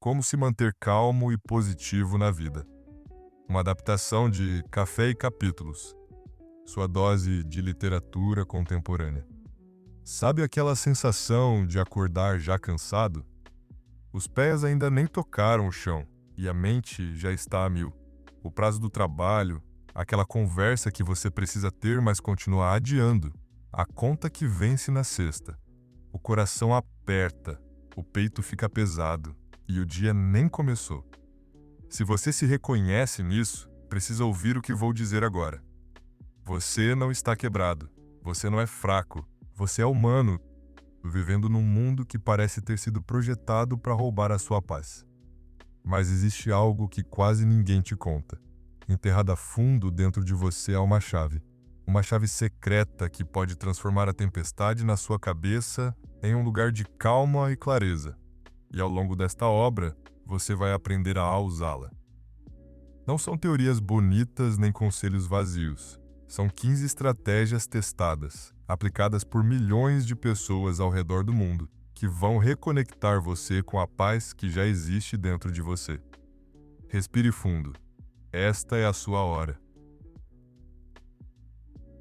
Como se manter calmo e positivo na vida. Uma adaptação de Café e Capítulos, sua dose de literatura contemporânea. Sabe aquela sensação de acordar já cansado? Os pés ainda nem tocaram o chão e a mente já está a mil. O prazo do trabalho, aquela conversa que você precisa ter, mas continua adiando. A conta que vence na sexta. O coração aperta, o peito fica pesado e o dia nem começou. Se você se reconhece nisso, precisa ouvir o que vou dizer agora. Você não está quebrado, você não é fraco, você é humano, vivendo num mundo que parece ter sido projetado para roubar a sua paz. Mas existe algo que quase ninguém te conta. Enterrada fundo dentro de você há uma chave secreta que pode transformar a tempestade na sua cabeça em um lugar de calma e clareza. E ao longo desta obra, você vai aprender a usá-la. Não são teorias bonitas nem conselhos vazios. São 15 estratégias testadas, aplicadas por milhões de pessoas ao redor do mundo, que vão reconectar você com a paz que já existe dentro de você. Respire fundo. Esta é a sua hora.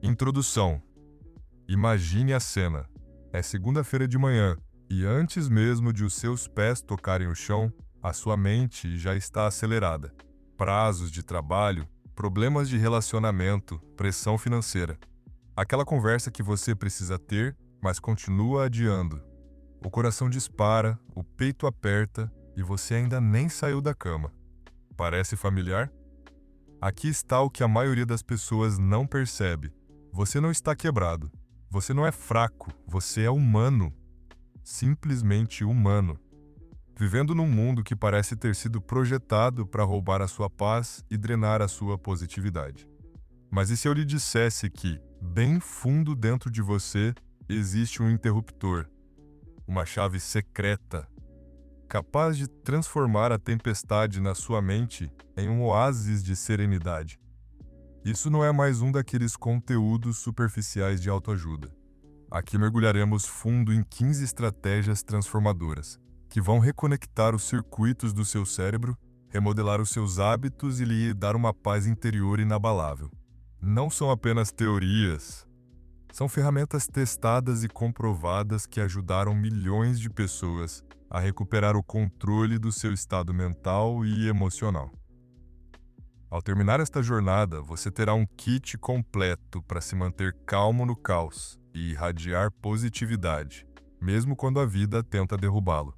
Introdução. Imagine a cena. É segunda-feira de manhã, e antes mesmo de os seus pés tocarem o chão, a sua mente já está acelerada. Prazos de trabalho, problemas de relacionamento, pressão financeira. Aquela conversa que você precisa ter, mas continua adiando. O coração dispara, o peito aperta e você ainda nem saiu da cama. Parece familiar? Aqui está o que a maioria das pessoas não percebe. Você não está quebrado. Você não é fraco. Você é humano. Simplesmente humano. Vivendo num mundo que parece ter sido projetado para roubar a sua paz e drenar a sua positividade. Mas e se eu lhe dissesse que, bem fundo dentro de você, existe um interruptor, uma chave secreta, capaz de transformar a tempestade na sua mente em um oásis de serenidade? Isso não é mais um daqueles conteúdos superficiais de autoajuda. Aqui mergulharemos fundo em 15 estratégias transformadoras, que vão reconectar os circuitos do seu cérebro, remodelar os seus hábitos e lhe dar uma paz interior inabalável. Não são apenas teorias, são ferramentas testadas e comprovadas que ajudaram milhões de pessoas a recuperar o controle do seu estado mental e emocional. Ao terminar esta jornada, você terá um kit completo para se manter calmo no caos e irradiar positividade, mesmo quando a vida tenta derrubá-lo.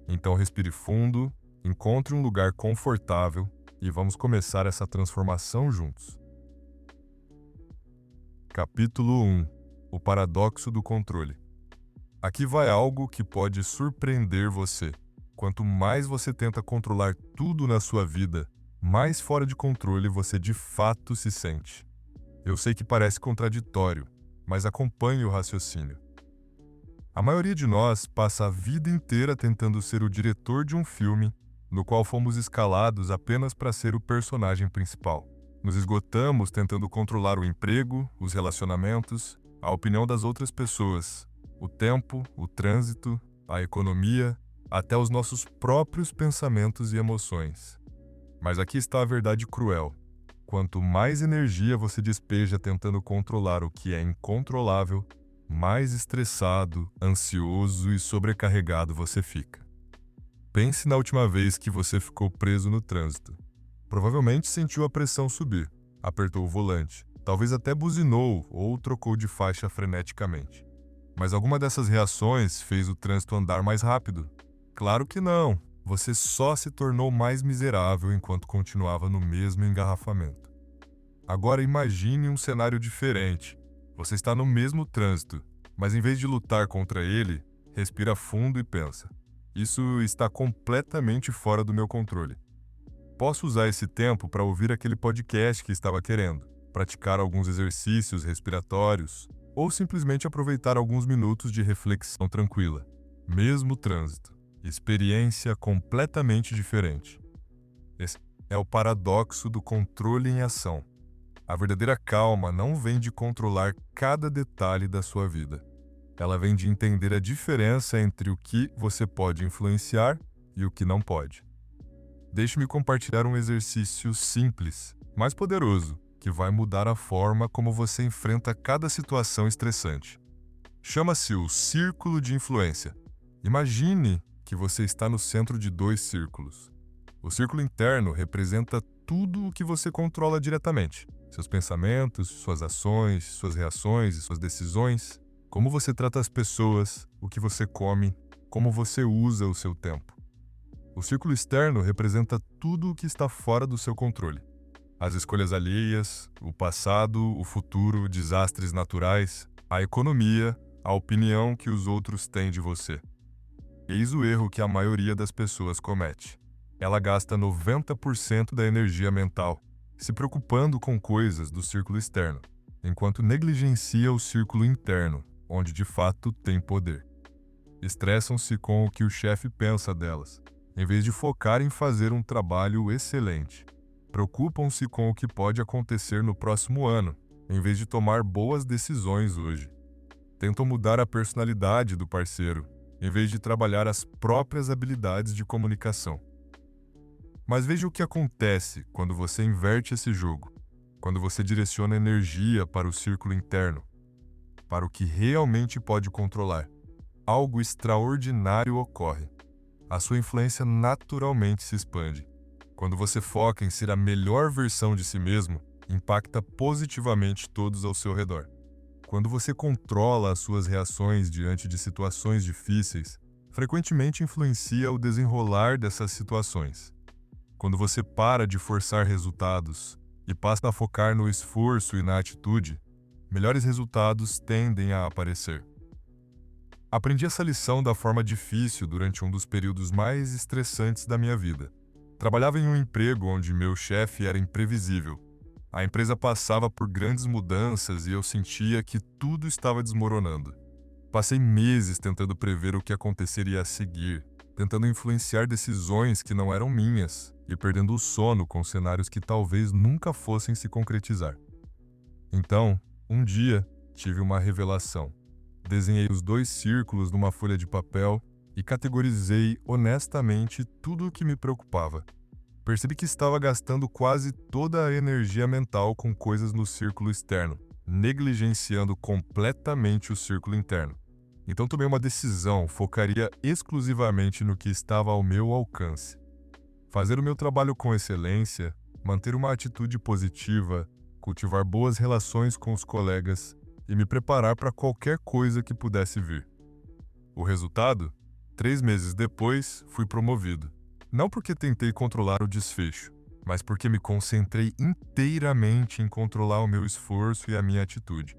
Então respire fundo, encontre um lugar confortável e vamos começar essa transformação juntos. Capítulo 1. O paradoxo do controle. Aqui vai algo que pode surpreender você. Quanto mais você tenta controlar tudo na sua vida, mais fora de controle você de fato se sente. Eu sei que parece contraditório, mas acompanhe o raciocínio. A maioria de nós passa a vida inteira tentando ser o diretor de um filme no qual fomos escalados apenas para ser o personagem principal. Nos esgotamos tentando controlar o emprego, os relacionamentos, a opinião das outras pessoas, o tempo, o trânsito, a economia, até os nossos próprios pensamentos e emoções. Mas aqui está a verdade cruel. Quanto mais energia você despeja tentando controlar o que é incontrolável, mais estressado, ansioso e sobrecarregado você fica. Pense na última vez que você ficou preso no trânsito. Provavelmente sentiu a pressão subir, apertou o volante, talvez até buzinou ou trocou de faixa freneticamente. Mas alguma dessas reações fez o trânsito andar mais rápido? Claro que não! Você só se tornou mais miserável enquanto continuava no mesmo engarrafamento. Agora imagine um cenário diferente. Você está no mesmo trânsito, mas em vez de lutar contra ele, respira fundo e pensa: isso está completamente fora do meu controle. Posso usar esse tempo para ouvir aquele podcast que estava querendo, praticar alguns exercícios respiratórios, ou simplesmente aproveitar alguns minutos de reflexão tranquila. Mesmo trânsito, experiência completamente diferente. Esse é o paradoxo do controle em ação. A verdadeira calma não vem de controlar cada detalhe da sua vida. Ela vem de entender a diferença entre o que você pode influenciar e o que não pode. Deixe-me compartilhar um exercício simples, mas poderoso, que vai mudar a forma como você enfrenta cada situação estressante. Chama-se o círculo de influência. Imagine que você está no centro de 2 círculos. O círculo interno representa tudo o que você controla diretamente: seus pensamentos, suas ações, suas reações e suas decisões, como você trata as pessoas, o que você come, como você usa o seu tempo. O círculo externo representa tudo o que está fora do seu controle: as escolhas alheias, o passado, o futuro, desastres naturais, a economia, a opinião que os outros têm de você. Eis o erro que a maioria das pessoas comete. Ela gasta 90% da energia mental se preocupando com coisas do círculo externo, enquanto negligencia o círculo interno, onde de fato tem poder. Estressam-se com o que o chefe pensa delas, em vez de focar em fazer um trabalho excelente. Preocupam-se com o que pode acontecer no próximo ano, em vez de tomar boas decisões hoje. Tentam mudar a personalidade do parceiro, em vez de trabalhar as próprias habilidades de comunicação. Mas veja o que acontece quando você inverte esse jogo, quando você direciona energia para o círculo interno, para o que realmente pode controlar. Algo extraordinário ocorre. A sua influência naturalmente se expande. Quando você foca em ser a melhor versão de si mesmo, impacta positivamente todos ao seu redor. Quando você controla as suas reações diante de situações difíceis, frequentemente influencia o desenrolar dessas situações. Quando você para de forçar resultados e passa a focar no esforço e na atitude, melhores resultados tendem a aparecer. Aprendi essa lição da forma difícil durante um dos períodos mais estressantes da minha vida. Trabalhava em um emprego onde meu chefe era imprevisível. A empresa passava por grandes mudanças e eu sentia que tudo estava desmoronando. Passei meses tentando prever o que aconteceria a seguir, tentando influenciar decisões que não eram minhas e perdendo o sono com cenários que talvez nunca fossem se concretizar. Então, um dia, tive uma revelação. Desenhei os 2 círculos numa folha de papel e categorizei honestamente tudo o que me preocupava. Percebi que estava gastando quase toda a energia mental com coisas no círculo externo, negligenciando completamente o círculo interno. Então tomei uma decisão, focaria exclusivamente no que estava ao meu alcance. Fazer o meu trabalho com excelência, manter uma atitude positiva, cultivar boas relações com os colegas e me preparar para qualquer coisa que pudesse vir. O resultado? 3 meses depois, fui promovido. Não porque tentei controlar o desfecho, mas porque me concentrei inteiramente em controlar o meu esforço e a minha atitude.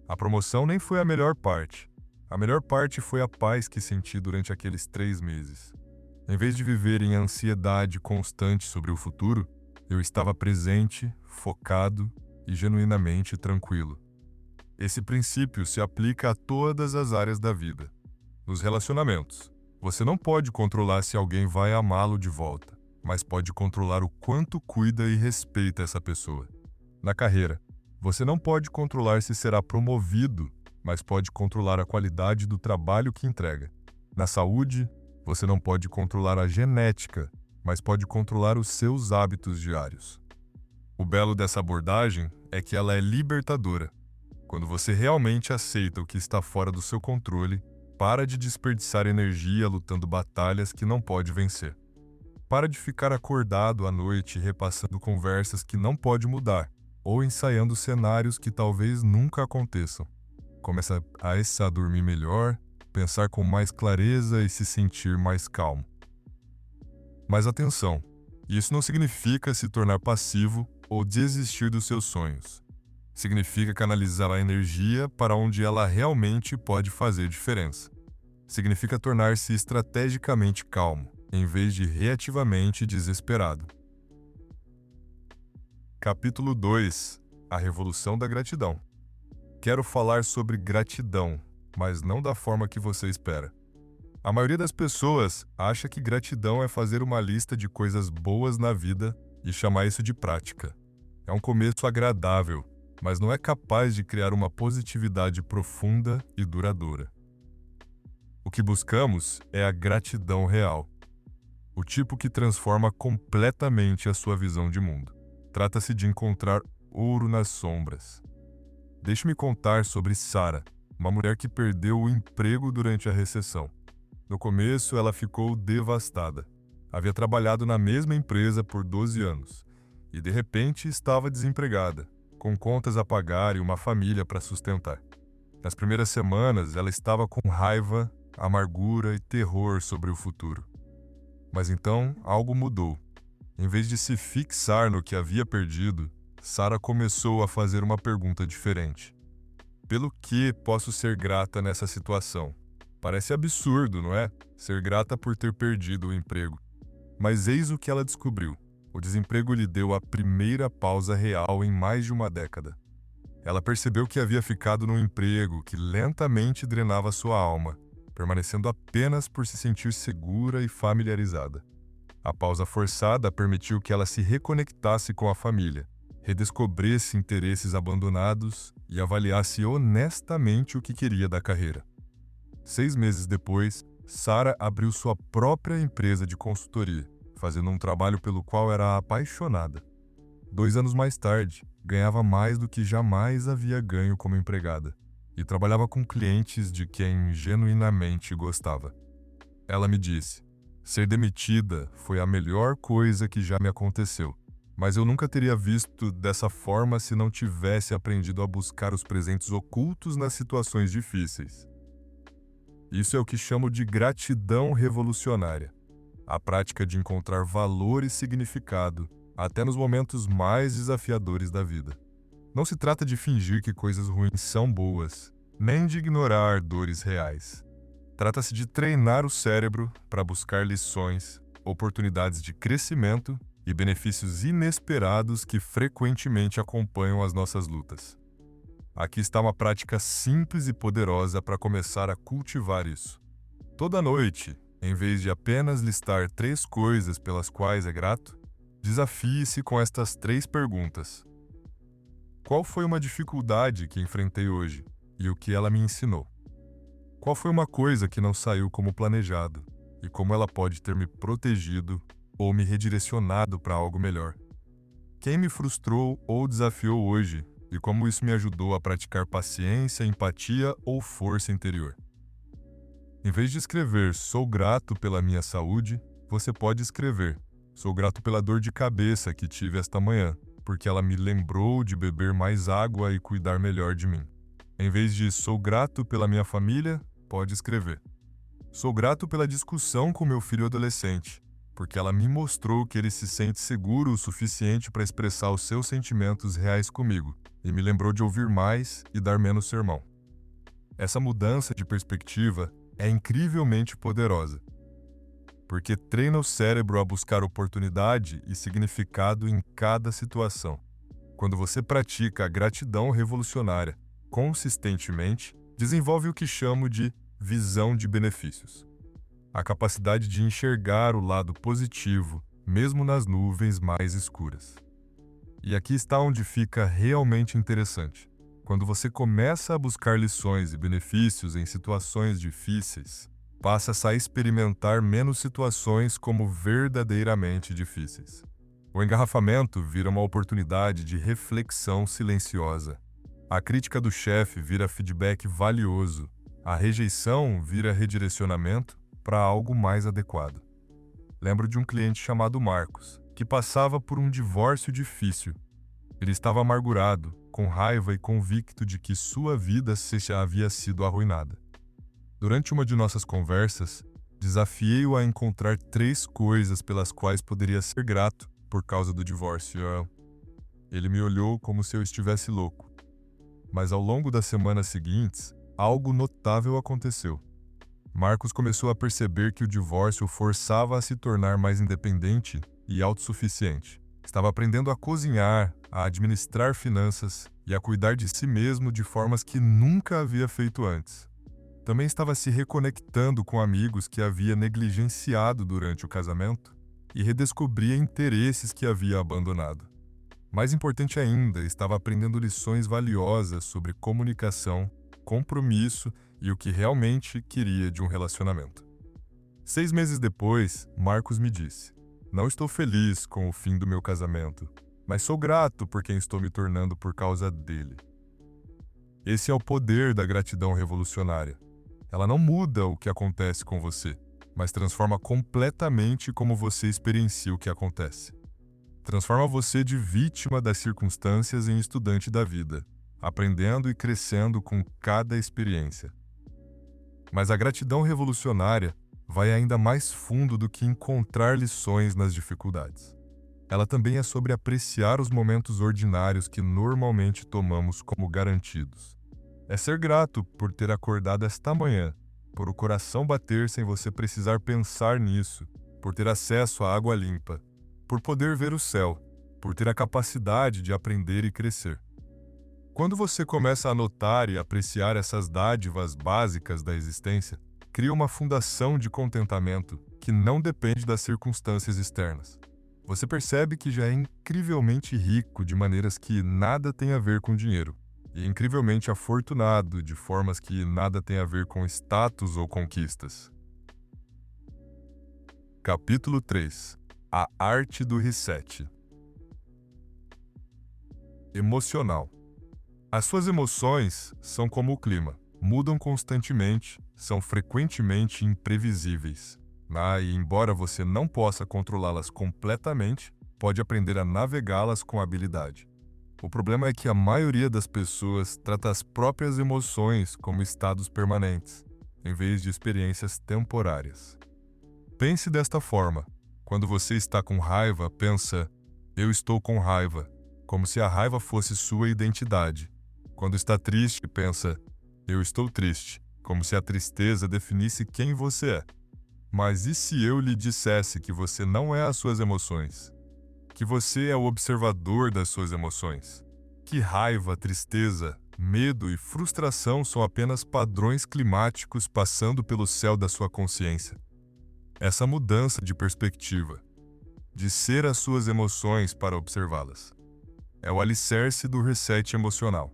A promoção nem foi a melhor parte. A melhor parte foi a paz que senti durante aqueles 3 meses. Em vez de viver em ansiedade constante sobre o futuro, eu estava presente, focado e genuinamente tranquilo. Esse princípio se aplica a todas as áreas da vida. Nos relacionamentos, você não pode controlar se alguém vai amá-lo de volta, mas pode controlar o quanto cuida e respeita essa pessoa. Na carreira, você não pode controlar se será promovido, mas pode controlar a qualidade do trabalho que entrega. Na saúde, você não pode controlar a genética, mas pode controlar os seus hábitos diários. O belo dessa abordagem é que ela é libertadora. Quando você realmente aceita o que está fora do seu controle, para de desperdiçar energia lutando batalhas que não pode vencer. Para de ficar acordado à noite repassando conversas que não pode mudar, ou ensaiando cenários que talvez nunca aconteçam. Começa a dormir melhor, pensar com mais clareza e se sentir mais calmo. Mas atenção, isso não significa se tornar passivo ou desistir dos seus sonhos. Significa canalizar a energia para onde ela realmente pode fazer diferença. Significa tornar-se estrategicamente calmo, em vez de reativamente desesperado. Capítulo 2 – A Revolução da Gratidão. Quero falar sobre gratidão, mas não da forma que você espera. A maioria das pessoas acha que gratidão é fazer uma lista de coisas boas na vida e chamar isso de prática. É um começo agradável, mas não é capaz de criar uma positividade profunda e duradoura. O que buscamos é a gratidão real. O tipo que transforma completamente a sua visão de mundo. Trata-se de encontrar ouro nas sombras. Deixe-me contar sobre Sara, uma mulher que perdeu o emprego durante a recessão. No começo, ela ficou devastada. Havia trabalhado na mesma empresa por 12 anos e, de repente, estava desempregada, com contas a pagar e uma família para sustentar. Nas primeiras semanas, ela estava com raiva, amargura e terror sobre o futuro. Mas então, algo mudou. Em vez de se fixar no que havia perdido, Sara começou a fazer uma pergunta diferente. Pelo que posso ser grata nessa situação? Parece absurdo, não é? Ser grata por ter perdido o emprego. Mas eis o que ela descobriu. O desemprego lhe deu a primeira pausa real em mais de uma década. Ela percebeu que havia ficado num emprego que lentamente drenava sua alma, permanecendo apenas por se sentir segura e familiarizada. A pausa forçada permitiu que ela se reconectasse com a família, redescobrisse interesses abandonados e avaliasse honestamente o que queria da carreira. 6 meses depois, Sara abriu sua própria empresa de consultoria, fazendo um trabalho pelo qual era apaixonada. 2 anos mais tarde, ganhava mais do que jamais havia ganho como empregada e trabalhava com clientes de quem genuinamente gostava. Ela me disse: ser demitida foi a melhor coisa que já me aconteceu, mas eu nunca teria visto dessa forma se não tivesse aprendido a buscar os presentes ocultos nas situações difíceis. Isso é o que chamo de gratidão revolucionária, a prática de encontrar valor e significado até nos momentos mais desafiadores da vida. Não se trata de fingir que coisas ruins são boas, nem de ignorar dores reais. Trata-se de treinar o cérebro para buscar lições, oportunidades de crescimento e benefícios inesperados que frequentemente acompanham as nossas lutas. Aqui está uma prática simples e poderosa para começar a cultivar isso. Toda noite, em vez de apenas listar 3 coisas pelas quais é grato, desafie-se com estas 3 perguntas. Qual foi uma dificuldade que enfrentei hoje e o que ela me ensinou? Qual foi uma coisa que não saiu como planejado e como ela pode ter me protegido ou me redirecionado para algo melhor? Quem me frustrou ou desafiou hoje e como isso me ajudou a praticar paciência, empatia ou força interior? Em vez de escrever "sou grato pela minha saúde", você pode escrever "sou grato pela dor de cabeça que tive esta manhã, porque ela me lembrou de beber mais água e cuidar melhor de mim". Em vez de "sou grato pela minha família", pode escrever "sou grato pela discussão com meu filho adolescente, porque ela me mostrou que ele se sente seguro o suficiente para expressar os seus sentimentos reais comigo e me lembrou de ouvir mais e dar menos sermão". Essa mudança de perspectiva é incrivelmente poderosa, porque treina o cérebro a buscar oportunidade e significado em cada situação. Quando você pratica a gratidão revolucionária consistentemente, desenvolve o que chamo de visão de benefícios. A capacidade de enxergar o lado positivo, mesmo nas nuvens mais escuras. E aqui está onde fica realmente interessante. Quando você começa a buscar lições e benefícios em situações difíceis, passa-se a experimentar menos situações como verdadeiramente difíceis. O engarrafamento vira uma oportunidade de reflexão silenciosa. A crítica do chefe vira feedback valioso. A rejeição vira redirecionamento para algo mais adequado. Lembro de um cliente chamado Marcos, que passava por um divórcio difícil. Ele estava amargurado, com raiva e convicto de que sua vida já havia sido arruinada. Durante uma de nossas conversas, desafiei-o a encontrar 3 coisas pelas quais poderia ser grato por causa do divórcio. Ele me olhou como se eu estivesse louco. Mas ao longo das semanas seguintes, algo notável aconteceu. Marcos começou a perceber que o divórcio o forçava a se tornar mais independente e autossuficiente. Estava aprendendo a cozinhar, a administrar finanças e a cuidar de si mesmo de formas que nunca havia feito antes. Também estava se reconectando com amigos que havia negligenciado durante o casamento e redescobria interesses que havia abandonado. Mais importante ainda, estava aprendendo lições valiosas sobre comunicação, compromisso e o que realmente queria de um relacionamento. 6 meses depois, Marcos me disse: "Não estou feliz com o fim do meu casamento, mas sou grato por quem estou me tornando por causa dele." Esse é o poder da gratidão revolucionária. Ela não muda o que acontece com você, mas transforma completamente como você experiencia o que acontece. Transforma você de vítima das circunstâncias em estudante da vida, aprendendo e crescendo com cada experiência. Mas a gratidão revolucionária vai ainda mais fundo do que encontrar lições nas dificuldades. Ela também é sobre apreciar os momentos ordinários que normalmente tomamos como garantidos. É ser grato por ter acordado esta manhã, por o coração bater sem você precisar pensar nisso, por ter acesso à água limpa, por poder ver o céu, por ter a capacidade de aprender e crescer. Quando você começa a notar e apreciar essas dádivas básicas da existência, cria uma fundação de contentamento que não depende das circunstâncias externas. Você percebe que já é incrivelmente rico de maneiras que nada tem a ver com dinheiro, e incrivelmente afortunado de formas que nada tem a ver com status ou conquistas. Capítulo 3. A arte do reset. Emocional. As suas emoções são como o clima, mudam constantemente, são frequentemente imprevisíveis. E embora você não possa controlá-las completamente, pode aprender a navegá-las com habilidade. O problema é que a maioria das pessoas trata as próprias emoções como estados permanentes, em vez de experiências temporárias. Pense desta forma: quando você está com raiva, pensa, "Eu estou com raiva", como se a raiva fosse sua identidade. Quando está triste, pensa, "Eu estou triste", como se a tristeza definisse quem você é. Mas e se eu lhe dissesse que você não é as suas emoções? Que você é o observador das suas emoções? Que raiva, tristeza, medo e frustração são apenas padrões climáticos passando pelo céu da sua consciência? Essa mudança de perspectiva, de ser as suas emoções para observá-las, é o alicerce do reset emocional.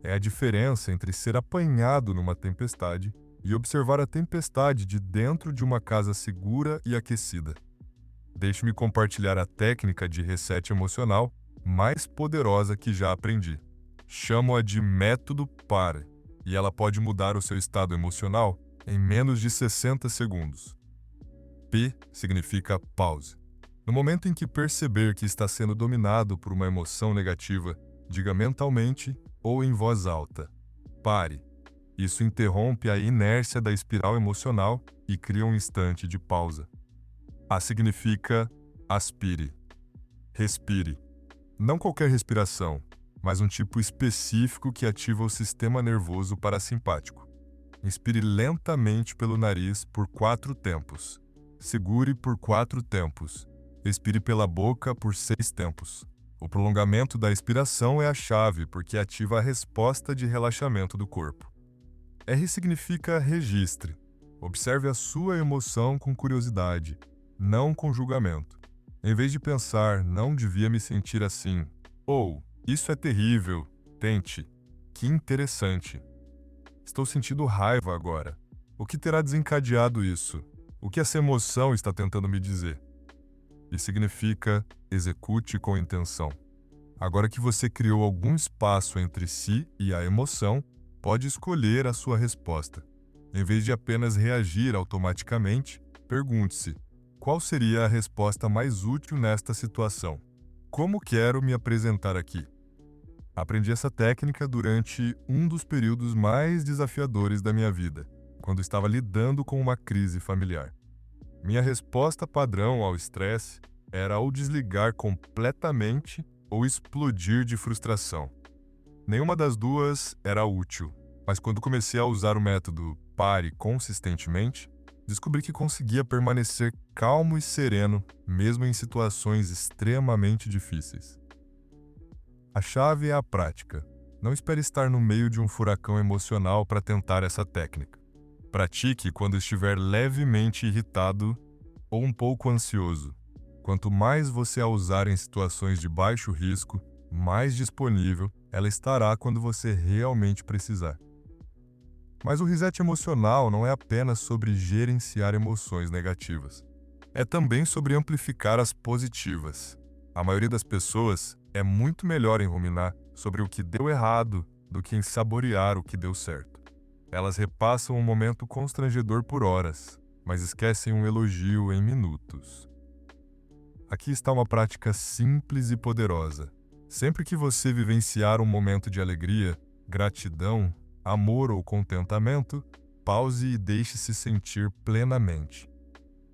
É a diferença entre ser apanhado numa tempestade e observar a tempestade de dentro de uma casa segura e aquecida. Deixe-me compartilhar a técnica de reset emocional mais poderosa que já aprendi. Chamo-a de método PAR, e ela pode mudar o seu estado emocional em menos de 60 segundos. P significa pause. No momento em que perceber que está sendo dominado por uma emoção negativa, diga mentalmente ou em voz alta: "Pare." Isso interrompe a inércia da espiral emocional e cria um instante de pausa. A significa aspire. Respire. Não qualquer respiração, mas um tipo específico que ativa o sistema nervoso parasimpático. Inspire lentamente pelo nariz por 4 tempos. Segure por 4 tempos. Expire pela boca por 6 tempos. O prolongamento da expiração é a chave porque ativa a resposta de relaxamento do corpo. R significa registre. Observe a sua emoção com curiosidade, não com julgamento. Em vez de pensar, "Não devia me sentir assim", ou "Isso é terrível", tente, "Que interessante. Estou sentindo raiva agora. O que terá desencadeado isso? O que essa emoção está tentando me dizer?" E significa execute com intenção. Agora que você criou algum espaço entre si e a emoção, pode escolher a sua resposta. Em vez de apenas reagir automaticamente, pergunte-se: qual seria a resposta mais útil nesta situação? Como quero me apresentar aqui? Aprendi essa técnica durante um dos períodos mais desafiadores da minha vida, quando estava lidando com uma crise familiar. Minha resposta padrão ao estresse era ou desligar completamente ou explodir de frustração. Nenhuma das duas era útil, mas quando comecei a usar o método PARE consistentemente, descobri que conseguia permanecer calmo e sereno, mesmo em situações extremamente difíceis. A chave é a prática. Não espere estar no meio de um furacão emocional para tentar essa técnica. Pratique quando estiver levemente irritado ou um pouco ansioso. Quanto mais você a usar em situações de baixo risco, mais disponível ela estará quando você realmente precisar. Mas o reset emocional não é apenas sobre gerenciar emoções negativas. É também sobre amplificar as positivas. A maioria das pessoas é muito melhor em ruminar sobre o que deu errado do que em saborear o que deu certo. Elas repassam um momento constrangedor por horas, mas esquecem um elogio em minutos. Aqui está uma prática simples e poderosa. Sempre que você vivenciar um momento de alegria, gratidão, amor ou contentamento, pause e deixe-se sentir plenamente.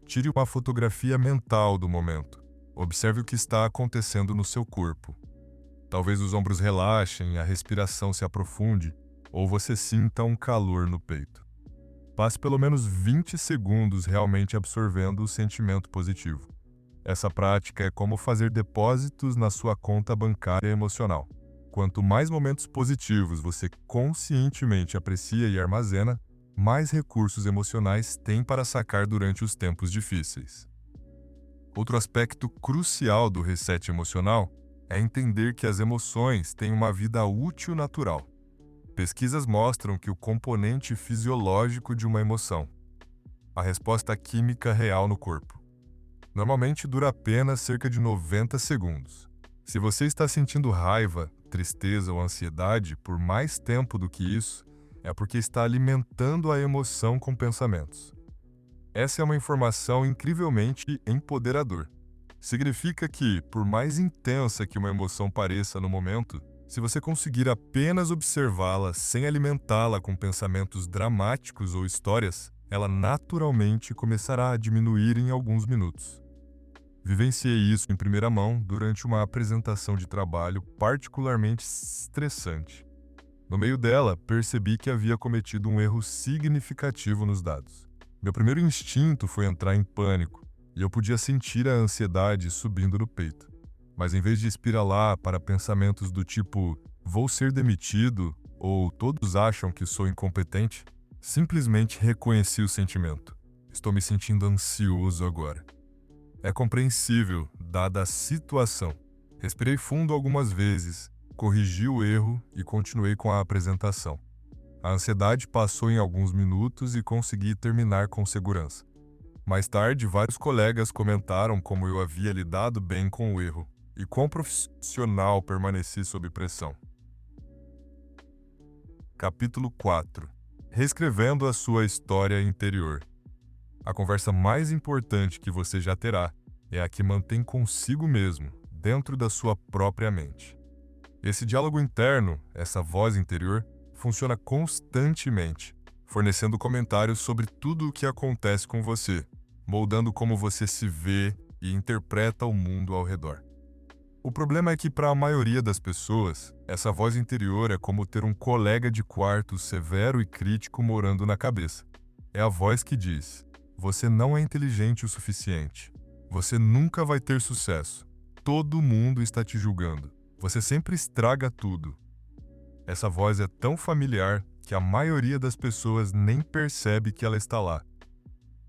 Tire uma fotografia mental do momento. Observe o que está acontecendo no seu corpo. Talvez os ombros relaxem, a respiração se aprofunde, ou você sinta um calor no peito. Passe pelo menos 20 segundos realmente absorvendo o sentimento positivo. Essa prática é como fazer depósitos na sua conta bancária emocional. Quanto mais momentos positivos você conscientemente aprecia e armazena, mais recursos emocionais tem para sacar durante os tempos difíceis. Outro aspecto crucial do reset emocional é entender que as emoções têm uma vida útil natural. Pesquisas mostram que o componente fisiológico de uma emoção, a resposta química real no corpo, normalmente dura apenas cerca de 90 segundos. Se você está sentindo raiva, tristeza ou ansiedade por mais tempo do que isso, é porque está alimentando a emoção com pensamentos. Essa é uma informação incrivelmente empoderadora. Significa que, por mais intensa que uma emoção pareça no momento, se você conseguir apenas observá-la sem alimentá-la com pensamentos dramáticos ou histórias, ela naturalmente começará a diminuir em alguns minutos. Vivenciei isso em primeira mão durante uma apresentação de trabalho particularmente estressante. No meio dela, percebi que havia cometido um erro significativo nos dados. Meu primeiro instinto foi entrar em pânico, e eu podia sentir a ansiedade subindo no peito. Mas em vez de espiralar para pensamentos do tipo "vou ser demitido" ou "todos acham que sou incompetente", simplesmente reconheci o sentimento. Estou me sentindo ansioso agora. É compreensível, dada a situação. Respirei fundo algumas vezes, corrigi o erro e continuei com a apresentação. A ansiedade passou em alguns minutos e consegui terminar com segurança. Mais tarde, vários colegas comentaram como eu havia lidado bem com o erro e quão profissional permaneci sob pressão. Capítulo 4. Reescrevendo a sua história interior. A conversa mais importante que você já terá é a que mantém consigo mesmo, dentro da sua própria mente. Esse diálogo interno, essa voz interior, funciona constantemente, fornecendo comentários sobre tudo o que acontece com você, moldando como você se vê e interpreta o mundo ao redor. O problema é que, para a maioria das pessoas, essa voz interior é como ter um colega de quarto severo e crítico morando na cabeça. É a voz que diz: você não é inteligente o suficiente. Você nunca vai ter sucesso. Todo mundo está te julgando. Você sempre estraga tudo. Essa voz é tão familiar que a maioria das pessoas nem percebe que ela está lá.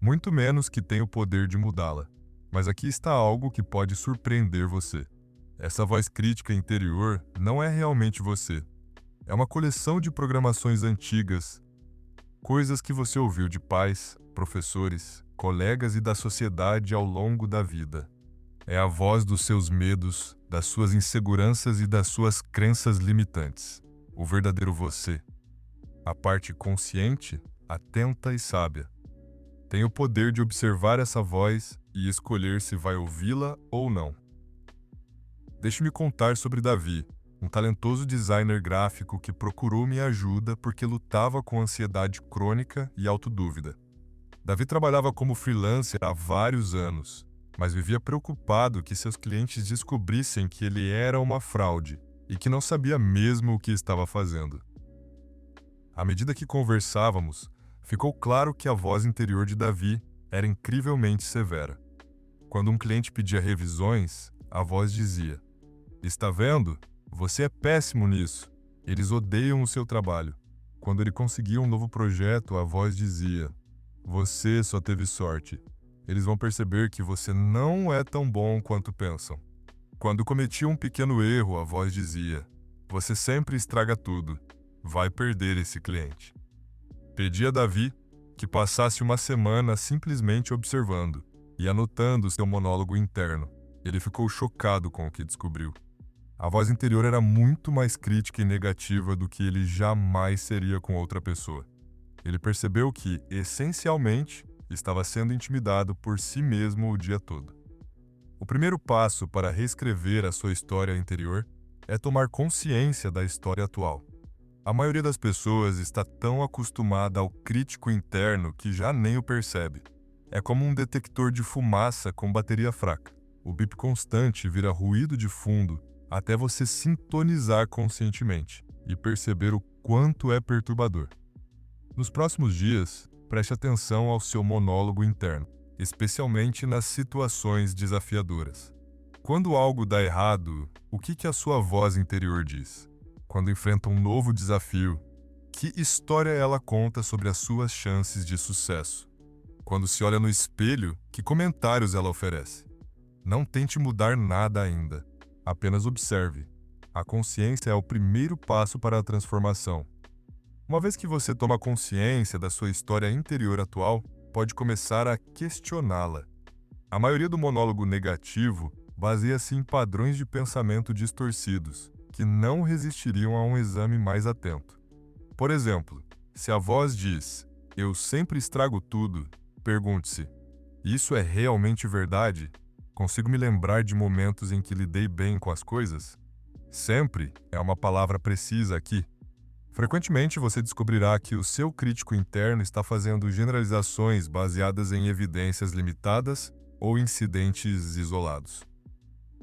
Muito menos que tem o poder de mudá-la. Mas aqui está algo que pode surpreender você. Essa voz crítica interior não é realmente você. É uma coleção de programações antigas, coisas que você ouviu de pais, professores, colegas e da sociedade ao longo da vida. É a voz dos seus medos, das suas inseguranças e das suas crenças limitantes. O verdadeiro você. A parte consciente, atenta e sábia. Tem o poder de observar essa voz e escolher se vai ouvi-la ou não. Deixe-me contar sobre Davi, um talentoso designer gráfico que procurou minha ajuda porque lutava com ansiedade crônica e autodúvida. Davi trabalhava como freelancer há vários anos, mas vivia preocupado que seus clientes descobrissem que ele era uma fraude e que não sabia mesmo o que estava fazendo. À medida que conversávamos, ficou claro que a voz interior de Davi era incrivelmente severa. Quando um cliente pedia revisões, a voz dizia: "Está vendo? Você é péssimo nisso. Eles odeiam o seu trabalho." Quando ele conseguia um novo projeto, a voz dizia: "Você só teve sorte. Eles vão perceber que você não é tão bom quanto pensam." Quando cometia um pequeno erro, a voz dizia: "Você sempre estraga tudo. Vai perder esse cliente." Pedi a Davi que passasse uma semana simplesmente observando e anotando seu monólogo interno. Ele ficou chocado com o que descobriu. A voz interior era muito mais crítica e negativa do que ele jamais seria com outra pessoa. Ele percebeu que, essencialmente, estava sendo intimidado por si mesmo o dia todo. O primeiro passo para reescrever a sua história interior é tomar consciência da história atual. A maioria das pessoas está tão acostumada ao crítico interno que já nem o percebe. É como um detector de fumaça com bateria fraca. O bip constante vira ruído de fundo até você sintonizar conscientemente e perceber o quanto é perturbador. Nos próximos dias, preste atenção ao seu monólogo interno, especialmente nas situações desafiadoras. Quando algo dá errado, o que a sua voz interior diz? Quando enfrenta um novo desafio, que história ela conta sobre as suas chances de sucesso? Quando se olha no espelho, que comentários ela oferece? Não tente mudar nada ainda, apenas observe. A consciência é o primeiro passo para a transformação. Uma vez que você toma consciência da sua história interior atual, pode começar a questioná-la. A maioria do monólogo negativo baseia-se em padrões de pensamento distorcidos, que não resistiriam a um exame mais atento. Por exemplo, se a voz diz, "Eu sempre estrago tudo", pergunte-se, "Isso é realmente verdade? Consigo me lembrar de momentos em que lidei bem com as coisas?" Sempre é uma palavra precisa aqui. Frequentemente você descobrirá que o seu crítico interno está fazendo generalizações baseadas em evidências limitadas ou incidentes isolados.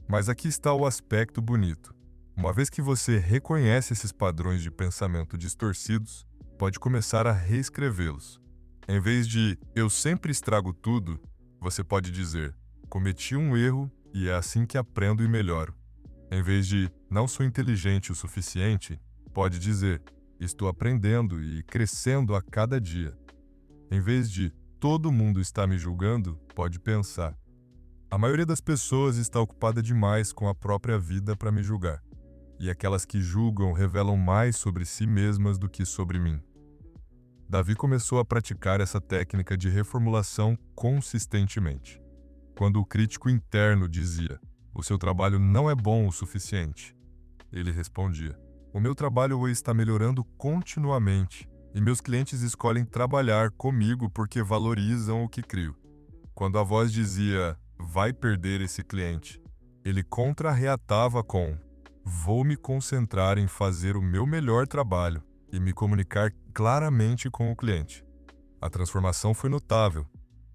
Mas aqui está o aspecto bonito. Uma vez que você reconhece esses padrões de pensamento distorcidos, pode começar a reescrevê-los. Em vez de "eu sempre estrago tudo", você pode dizer "cometi um erro e é assim que aprendo e melhoro". Em vez de "não sou inteligente o suficiente", pode dizer "estou aprendendo e crescendo a cada dia". Em vez de "todo mundo está me julgando", pode pensar "a maioria das pessoas está ocupada demais com a própria vida para me julgar. E aquelas que julgam revelam mais sobre si mesmas do que sobre mim". Davi começou a praticar essa técnica de reformulação consistentemente. Quando o crítico interno dizia, "O seu trabalho não é bom o suficiente", ele respondia, "O meu trabalho está melhorando continuamente, e meus clientes escolhem trabalhar comigo porque valorizam o que crio". Quando a voz dizia, "Vai perder esse cliente", ele contra-reatava com, "Vou me concentrar em fazer o meu melhor trabalho e me comunicar claramente com o cliente". A transformação foi notável.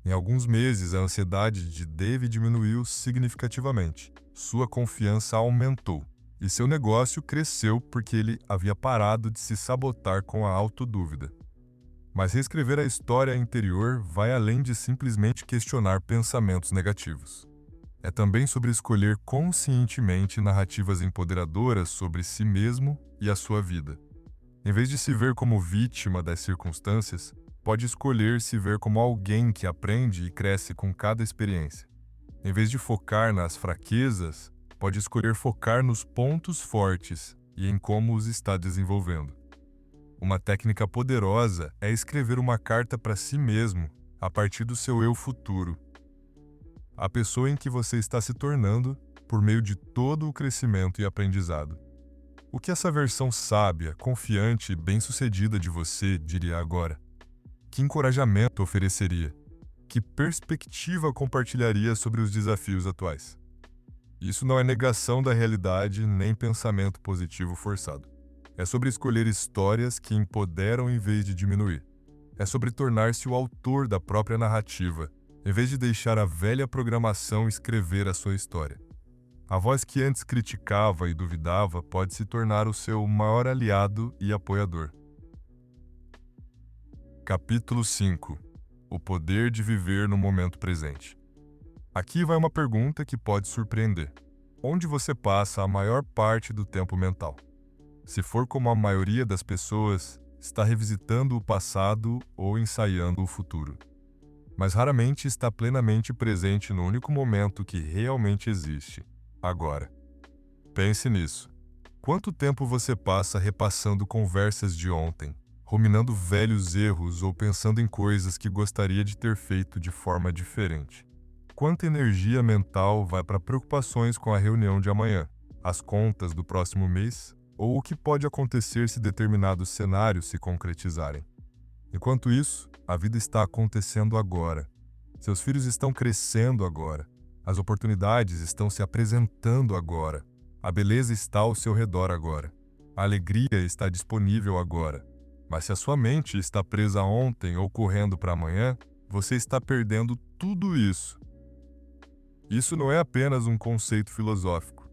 Em alguns meses, a ansiedade de David diminuiu significativamente. Sua confiança aumentou. E seu negócio cresceu porque ele havia parado de se sabotar com a autodúvida. Mas reescrever a história interior vai além de simplesmente questionar pensamentos negativos. É também sobre escolher conscientemente narrativas empoderadoras sobre si mesmo e a sua vida. Em vez de se ver como vítima das circunstâncias, pode escolher se ver como alguém que aprende e cresce com cada experiência. Em vez de focar nas fraquezas, pode escolher focar nos pontos fortes e em como os está desenvolvendo. Uma técnica poderosa é escrever uma carta para si mesmo a partir do seu eu futuro. A pessoa em que você está se tornando por meio de todo o crescimento e aprendizado. O que essa versão sábia, confiante e bem-sucedida de você diria agora? Que encorajamento ofereceria? Que perspectiva compartilharia sobre os desafios atuais? Isso não é negação da realidade nem pensamento positivo forçado. É sobre escolher histórias que empoderam em vez de diminuir. É sobre tornar-se o autor da própria narrativa, em vez de deixar a velha programação escrever a sua história. A voz que antes criticava e duvidava pode se tornar o seu maior aliado e apoiador. Capítulo 5. O poder de viver no momento presente. Aqui vai uma pergunta que pode surpreender. Onde você passa a maior parte do tempo mental? Se for como a maioria das pessoas, está revisitando o passado ou ensaiando o futuro. Mas raramente está plenamente presente no único momento que realmente existe, agora. Pense nisso. Quanto tempo você passa repassando conversas de ontem, ruminando velhos erros ou pensando em coisas que gostaria de ter feito de forma diferente. Quanta energia mental vai para preocupações com a reunião de amanhã, as contas do próximo mês ou o que pode acontecer se determinados cenários se concretizarem? Enquanto isso, a vida está acontecendo agora. Seus filhos estão crescendo agora. As oportunidades estão se apresentando agora. A beleza está ao seu redor agora. A alegria está disponível agora. Mas se a sua mente está presa ontem ou correndo para amanhã, você está perdendo tudo isso. Isso não é apenas um conceito filosófico.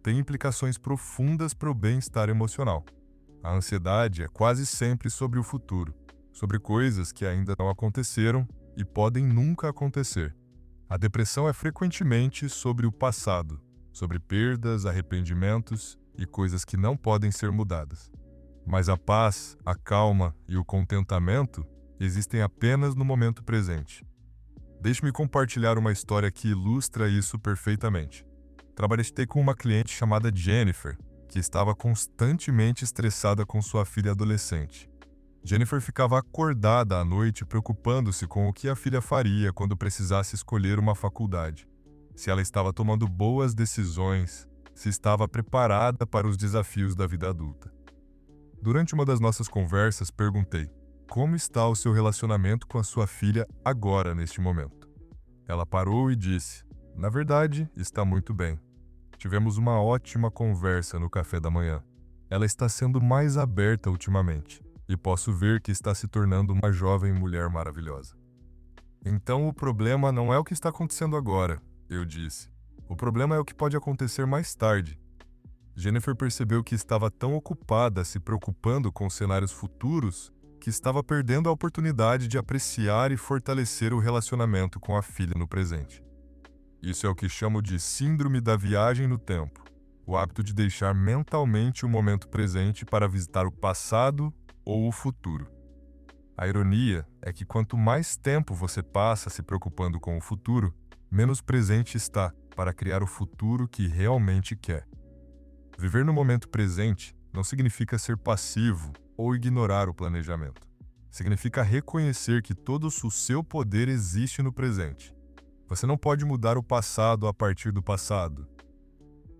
Tem implicações profundas para o bem-estar emocional. A ansiedade é quase sempre sobre o futuro, sobre coisas que ainda não aconteceram e podem nunca acontecer. A depressão é frequentemente sobre o passado, sobre perdas, arrependimentos e coisas que não podem ser mudadas. Mas a paz, a calma e o contentamento existem apenas no momento presente. Deixe-me compartilhar uma história que ilustra isso perfeitamente. Trabalhei com uma cliente chamada Jennifer, que estava constantemente estressada com sua filha adolescente. Jennifer ficava acordada à noite preocupando-se com o que a filha faria quando precisasse escolher uma faculdade, se ela estava tomando boas decisões, se estava preparada para os desafios da vida adulta. Durante uma das nossas conversas, perguntei: como está o seu relacionamento com a sua filha agora, neste momento? Ela parou e disse: na verdade, está muito bem. Tivemos uma ótima conversa no café da manhã. Ela está sendo mais aberta ultimamente. E posso ver que está se tornando uma jovem mulher maravilhosa. Então o problema não é o que está acontecendo agora, eu disse. O problema é o que pode acontecer mais tarde. Jennifer percebeu que estava tão ocupada se preocupando com cenários futuros que estava perdendo a oportunidade de apreciar e fortalecer o relacionamento com a filha no presente. Isso é o que chamo de síndrome da viagem no tempo, o hábito de deixar mentalmente o momento presente para visitar o passado ou o futuro. A ironia é que quanto mais tempo você passa se preocupando com o futuro, menos presente está para criar o futuro que realmente quer. Viver no momento presente não significa ser passivo ou ignorar o planejamento. Significa reconhecer que todo o seu poder existe no presente. Você não pode mudar o passado a partir do passado.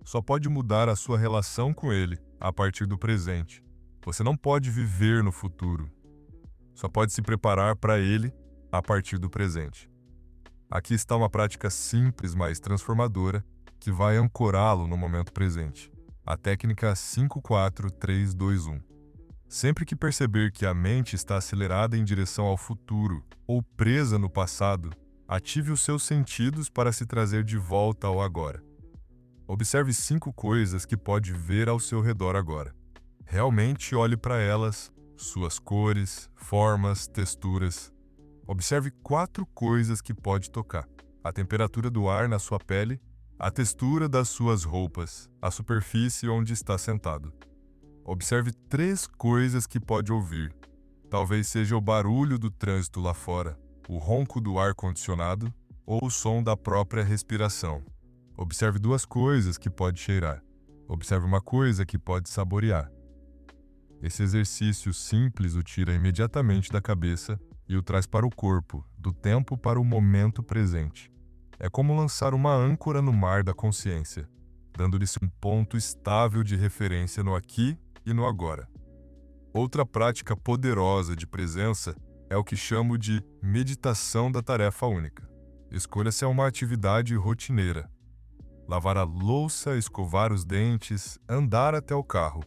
Só pode mudar a sua relação com ele a partir do presente. Você não pode viver no futuro. Só pode se preparar para ele a partir do presente. Aqui está uma prática simples, mas transformadora, que vai ancorá-lo no momento presente. A técnica 5-4-3-2-1. Sempre que perceber que a mente está acelerada em direção ao futuro ou presa no passado, ative os seus sentidos para se trazer de volta ao agora. Observe 5 coisas que pode ver ao seu redor agora. Realmente olhe para elas, suas cores, formas, texturas. Observe 4 coisas que pode tocar: a temperatura do ar na sua pele, a textura das suas roupas, a superfície onde está sentado. Observe 3 coisas que pode ouvir. Talvez seja o barulho do trânsito lá fora, o ronco do ar-condicionado ou o som da própria respiração. Observe 2 coisas que pode cheirar. Observe uma coisa que pode saborear. Esse exercício simples o tira imediatamente da cabeça e o traz para o corpo, do tempo para o momento presente. É como lançar uma âncora no mar da consciência, dando-lhe um ponto estável de referência no aqui e no agora. Outra prática poderosa de presença é o que chamo de meditação da tarefa única. Escolha-se uma atividade rotineira. Lavar a louça, escovar os dentes, andar até o carro.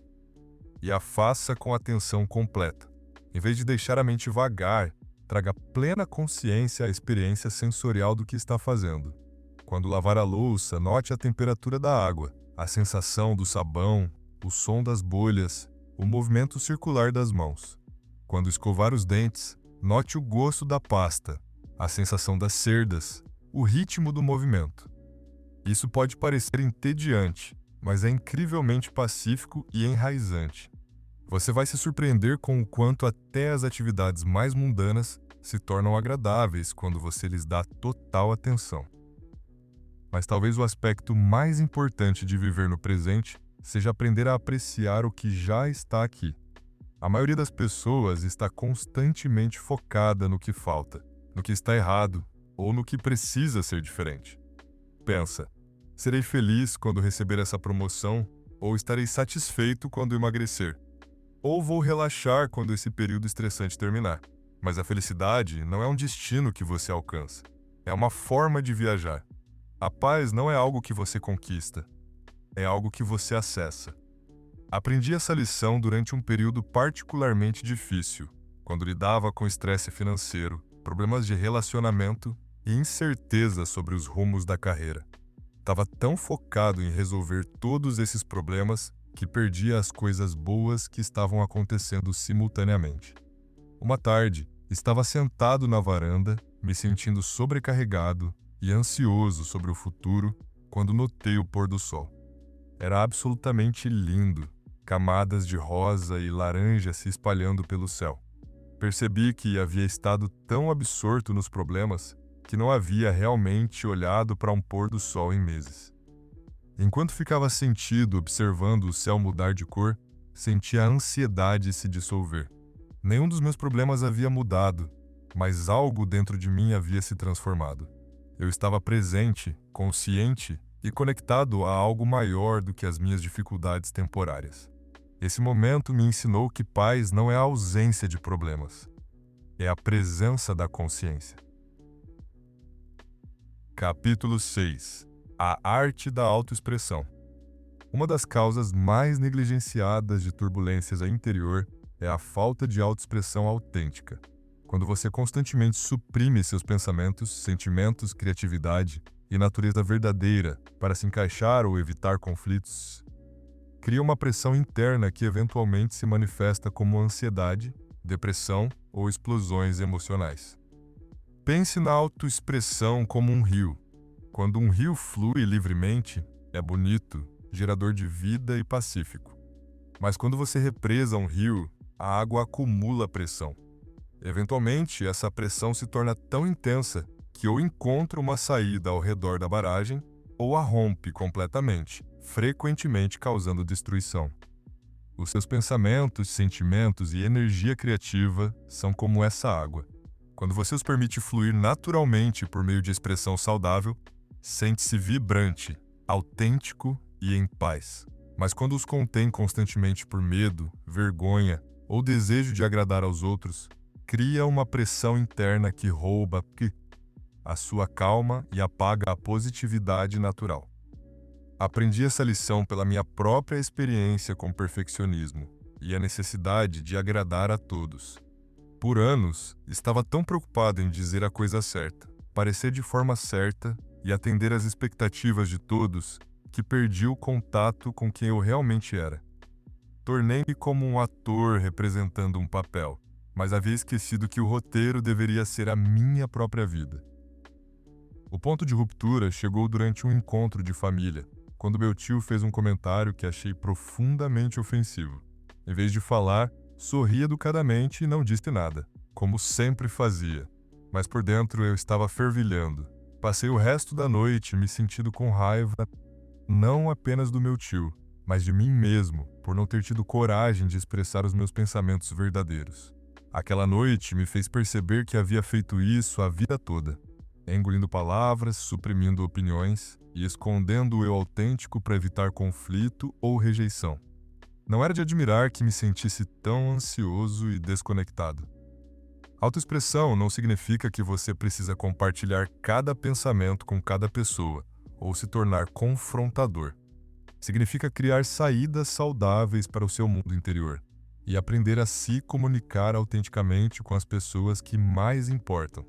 E a faça com atenção completa. Em vez de deixar a mente vagar, traga plena consciência à experiência sensorial do que está fazendo. Quando lavar a louça, note a temperatura da água, a sensação do sabão, o som das bolhas, o movimento circular das mãos. Quando escovar os dentes, note o gosto da pasta, a sensação das cerdas, o ritmo do movimento. Isso pode parecer entediante, mas é incrivelmente pacífico e enraizante. Você vai se surpreender com o quanto até as atividades mais mundanas se tornam agradáveis quando você lhes dá total atenção. Mas talvez o aspecto mais importante de viver no presente seja aprender a apreciar o que já está aqui. A maioria das pessoas está constantemente focada no que falta, no que está errado ou no que precisa ser diferente. Pensa: serei feliz quando receber essa promoção ou estarei satisfeito quando emagrecer? Ou vou relaxar quando esse período estressante terminar? Mas a felicidade não é um destino que você alcança. É uma forma de viajar. A paz não é algo que você conquista. É algo que você acessa. Aprendi essa lição durante um período particularmente difícil, quando lidava com estresse financeiro, problemas de relacionamento e incerteza sobre os rumos da carreira. Estava tão focado em resolver todos esses problemas que perdia as coisas boas que estavam acontecendo simultaneamente. Uma tarde, estava sentado na varanda, me sentindo sobrecarregado e ansioso sobre o futuro, quando notei o pôr do sol. Era absolutamente lindo, camadas de rosa e laranja se espalhando pelo céu. Percebi que havia estado tão absorto nos problemas que não havia realmente olhado para um pôr do sol em meses. Enquanto ficava sentido observando o céu mudar de cor, sentia a ansiedade se dissolver. Nenhum dos meus problemas havia mudado, mas algo dentro de mim havia se transformado. Eu estava presente, consciente e conectado a algo maior do que as minhas dificuldades temporárias. Esse momento me ensinou que paz não é a ausência de problemas, é a presença da consciência. Capítulo 6. A arte da autoexpressão. Uma das causas mais negligenciadas de turbulências interior é a falta de autoexpressão autêntica. Quando você constantemente suprime seus pensamentos, sentimentos, criatividade e natureza verdadeira para se encaixar ou evitar conflitos, cria uma pressão interna que eventualmente se manifesta como ansiedade, depressão ou explosões emocionais. Pense na autoexpressão como um rio. Quando um rio flui livremente, é bonito, gerador de vida e pacífico. Mas quando você represa um rio, a água acumula pressão. Eventualmente, essa pressão se torna tão intensa que ou encontra uma saída ao redor da barragem ou a rompe completamente, frequentemente causando destruição. Os seus pensamentos, sentimentos e energia criativa são como essa água. Quando você os permite fluir naturalmente por meio de expressão saudável, sente-se vibrante, autêntico e em paz. Mas quando os contém constantemente por medo, vergonha ou desejo de agradar aos outros, cria uma pressão interna que rouba a sua calma e apaga a positividade natural. Aprendi essa lição pela minha própria experiência com perfeccionismo e a necessidade de agradar a todos. Por anos, estava tão preocupado em dizer a coisa certa, parecer de forma certa e atender às expectativas de todos que perdi o contato com quem eu realmente era. Tornei-me como um ator representando um papel, mas havia esquecido que o roteiro deveria ser a minha própria vida. O ponto de ruptura chegou durante um encontro de família, quando meu tio fez um comentário que achei profundamente ofensivo. Em vez de falar, sorri educadamente e não disse nada, como sempre fazia. Mas por dentro eu estava fervilhando. Passei o resto da noite me sentindo com raiva, não apenas do meu tio, mas de mim mesmo, por não ter tido coragem de expressar os meus pensamentos verdadeiros. Aquela noite me fez perceber que havia feito isso a vida toda, engolindo palavras, suprimindo opiniões e escondendo o eu autêntico para evitar conflito ou rejeição. Não era de admirar que me sentisse tão ansioso e desconectado. Autoexpressão não significa que você precisa compartilhar cada pensamento com cada pessoa ou se tornar confrontador. Significa criar saídas saudáveis para o seu mundo interior e aprender a se comunicar autenticamente com as pessoas que mais importam.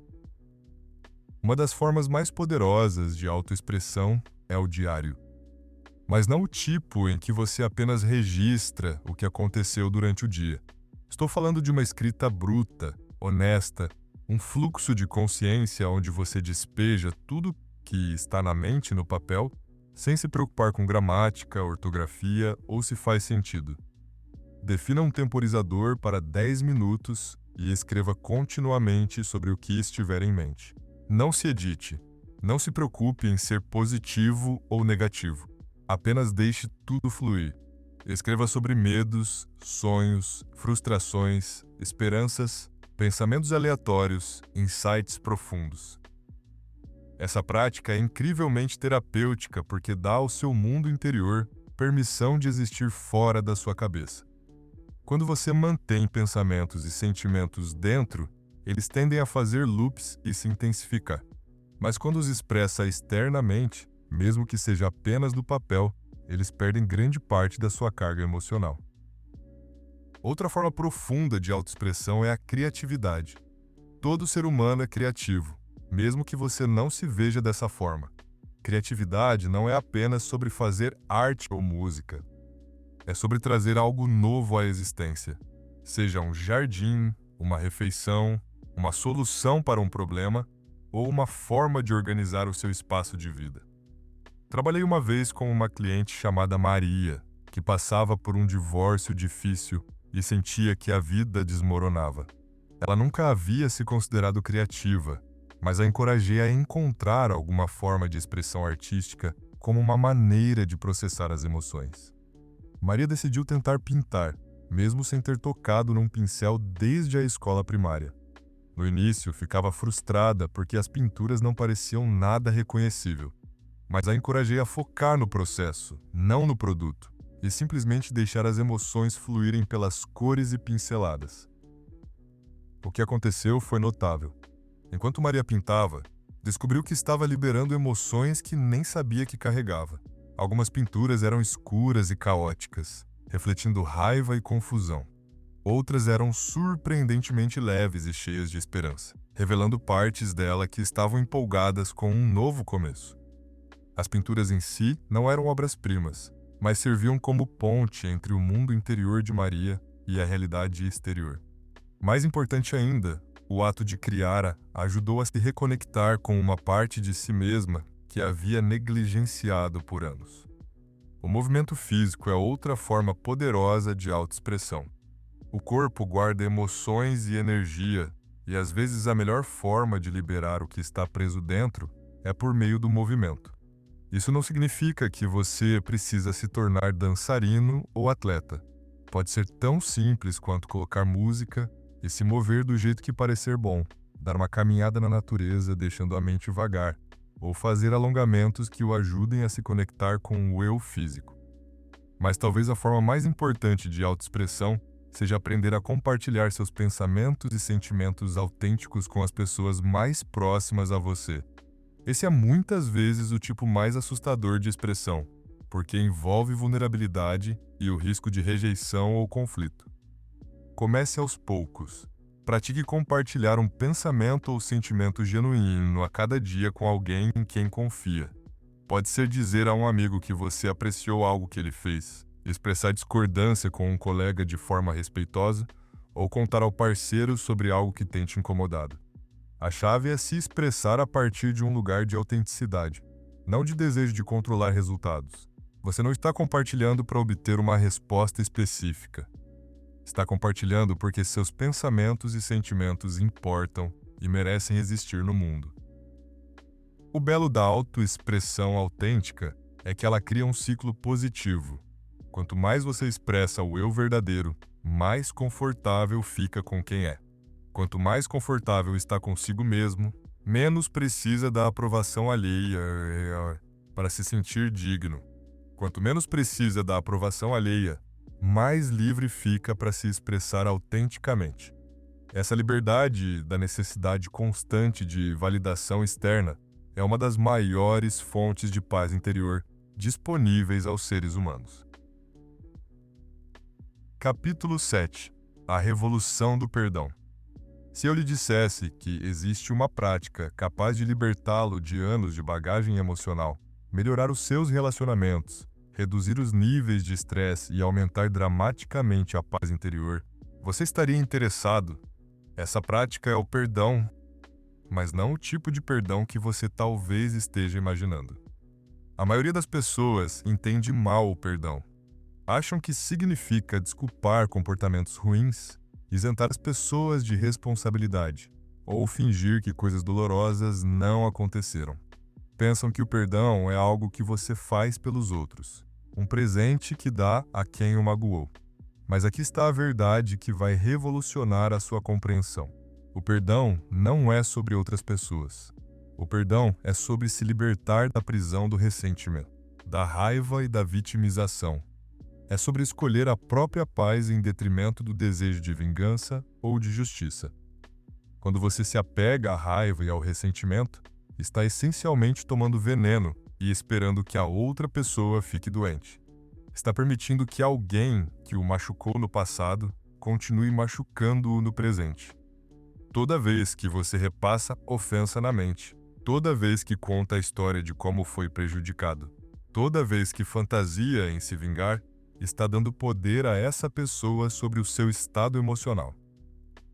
Uma das formas mais poderosas de autoexpressão é o diário. Mas não o tipo em que você apenas registra o que aconteceu durante o dia. Estou falando de uma escrita bruta, honesta, um fluxo de consciência onde você despeja tudo que está na mente no papel, sem se preocupar com gramática, ortografia ou se faz sentido. Defina um temporizador para 10 minutos e escreva continuamente sobre o que estiver em mente. Não se edite. Não se preocupe em ser positivo ou negativo. Apenas deixe tudo fluir. Escreva sobre medos, sonhos, frustrações, esperanças, pensamentos aleatórios, insights profundos. Essa prática é incrivelmente terapêutica porque dá ao seu mundo interior permissão de existir fora da sua cabeça. Quando você mantém pensamentos e sentimentos dentro, eles tendem a fazer loops e se intensificar. Mas quando os expressa externamente, mesmo que seja apenas no papel, eles perdem grande parte da sua carga emocional. Outra forma profunda de autoexpressão é a criatividade. Todo ser humano é criativo, mesmo que você não se veja dessa forma. Criatividade não é apenas sobre fazer arte ou música. É sobre trazer algo novo à existência. Seja um jardim, uma refeição, uma solução para um problema ou uma forma de organizar o seu espaço de vida. Trabalhei uma vez com uma cliente chamada Maria, que passava por um divórcio difícil e sentia que a vida desmoronava. Ela nunca havia se considerado criativa, mas a encorajei a encontrar alguma forma de expressão artística como uma maneira de processar as emoções. Maria decidiu tentar pintar, mesmo sem ter tocado num pincel desde a escola primária. No início, ficava frustrada porque as pinturas não pareciam nada reconhecível, mas a encorajei a focar no processo, não no produto, e simplesmente deixar as emoções fluírem pelas cores e pinceladas. O que aconteceu foi notável. Enquanto Maria pintava, descobriu que estava liberando emoções que nem sabia que carregava. Algumas pinturas eram escuras e caóticas, refletindo raiva e confusão. Outras eram surpreendentemente leves e cheias de esperança, revelando partes dela que estavam empolgadas com um novo começo. As pinturas em si não eram obras-primas, mas serviam como ponte entre o mundo interior de Maria e a realidade exterior. Mais importante ainda, o ato de criar ajudou a se reconectar com uma parte de si mesma que havia negligenciado por anos. O movimento físico é outra forma poderosa de autoexpressão. O corpo guarda emoções e energia, e às vezes a melhor forma de liberar o que está preso dentro é por meio do movimento. Isso não significa que você precisa se tornar dançarino ou atleta. Pode ser tão simples quanto colocar música e se mover do jeito que parecer bom, dar uma caminhada na natureza deixando a mente vagar, ou fazer alongamentos que o ajudem a se conectar com o eu físico. Mas talvez a forma mais importante de autoexpressão seja aprender a compartilhar seus pensamentos e sentimentos autênticos com as pessoas mais próximas a você. Esse é muitas vezes o tipo mais assustador de expressão, porque envolve vulnerabilidade e o risco de rejeição ou conflito. Comece aos poucos. Pratique compartilhar um pensamento ou sentimento genuíno a cada dia com alguém em quem confia. Pode ser dizer a um amigo que você apreciou algo que ele fez, expressar discordância com um colega de forma respeitosa ou contar ao parceiro sobre algo que tem te incomodado. A chave é se expressar a partir de um lugar de autenticidade, não de desejo de controlar resultados. Você não está compartilhando para obter uma resposta específica. Está compartilhando porque seus pensamentos e sentimentos importam e merecem existir no mundo. O belo da autoexpressão autêntica é que ela cria um ciclo positivo. Quanto mais você expressa o eu verdadeiro, mais confortável fica com quem é. Quanto mais confortável está consigo mesmo, menos precisa da aprovação alheia para se sentir digno. Quanto menos precisa da aprovação alheia, mais livre fica para se expressar autenticamente. Essa liberdade da necessidade constante de validação externa é uma das maiores fontes de paz interior disponíveis aos seres humanos. Capítulo 7. A Revolução do Perdão. Se eu lhe dissesse que existe uma prática capaz de libertá-lo de anos de bagagem emocional, melhorar os seus relacionamentos, reduzir os níveis de estresse e aumentar dramaticamente a paz interior, você estaria interessado? Essa prática é o perdão, mas não o tipo de perdão que você talvez esteja imaginando. A maioria das pessoas entende mal o perdão. Acham que significa desculpar comportamentos ruins, isentar as pessoas de responsabilidade, ou fingir que coisas dolorosas não aconteceram. Pensam que o perdão é algo que você faz pelos outros. um presente que dá a quem o magoou. Mas aqui está a verdade que vai revolucionar a sua compreensão. O perdão não é sobre outras pessoas. O perdão é sobre se libertar da prisão do ressentimento, da raiva e da vitimização. É sobre escolher a própria paz em detrimento do desejo de vingança ou de justiça. Quando você se apega à raiva e ao ressentimento, está essencialmente tomando veneno e esperando que a outra pessoa fique doente. Está permitindo que alguém que o machucou no passado continue machucando-o no presente. Toda vez que você repassa ofensa na mente, toda vez que conta a história de como foi prejudicado, toda vez que fantasia em se vingar, está dando poder a essa pessoa sobre o seu estado emocional.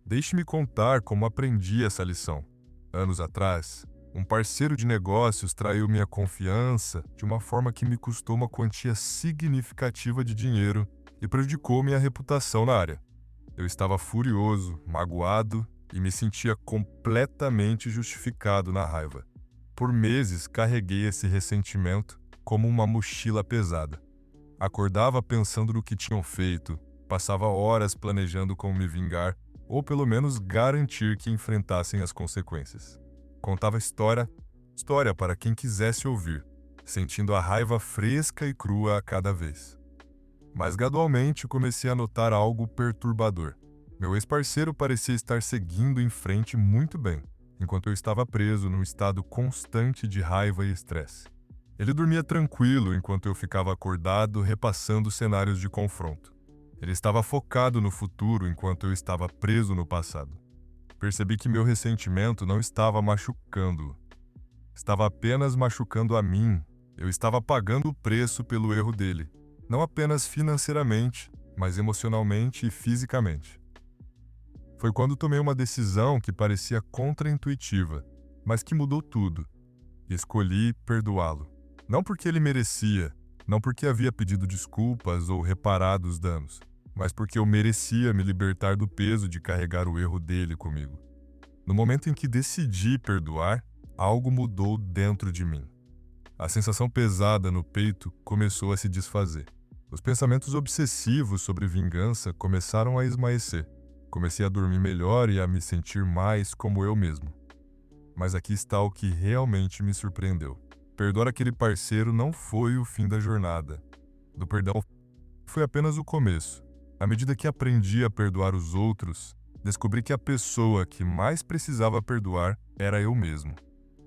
Deixe-me contar como aprendi essa lição. Anos atrás, um parceiro de negócios traiu minha confiança de uma forma que me custou uma quantia significativa de dinheiro e prejudicou minha reputação na área. Eu estava furioso, magoado e me sentia completamente justificado na raiva. Por meses carreguei esse ressentimento como uma mochila pesada. Acordava pensando no que tinham feito, passava horas planejando como me vingar ou pelo menos garantir que enfrentassem as consequências. Contava história para quem quisesse ouvir, sentindo a raiva fresca e crua a cada vez. Mas gradualmente comecei a notar algo perturbador. Meu ex-parceiro parecia estar seguindo em frente muito bem, enquanto eu estava preso num estado constante de raiva e estresse. Ele dormia tranquilo enquanto eu ficava acordado repassando cenários de confronto. Ele estava focado no futuro enquanto eu estava preso no passado. Percebi que meu ressentimento não estava machucando-o. Estava apenas machucando a mim. Eu estava pagando o preço pelo erro dele, não apenas financeiramente, mas emocionalmente e fisicamente. Foi quando tomei uma decisão que parecia contraintuitiva, mas que mudou tudo. Escolhi perdoá-lo. Não porque ele merecia, não porque havia pedido desculpas ou reparado os danos, mas porque eu merecia me libertar do peso de carregar o erro dele comigo. No momento em que decidi perdoar, algo mudou dentro de mim. A sensação pesada no peito começou a se desfazer. Os pensamentos obsessivos sobre vingança começaram a esmaecer. Comecei a dormir melhor e a me sentir mais como eu mesmo. Mas aqui está o que realmente me surpreendeu. Perdoar aquele parceiro não foi o fim da jornada. Do perdão foi apenas o começo. À medida que aprendi a perdoar os outros, descobri que a pessoa que mais precisava perdoar era eu mesmo.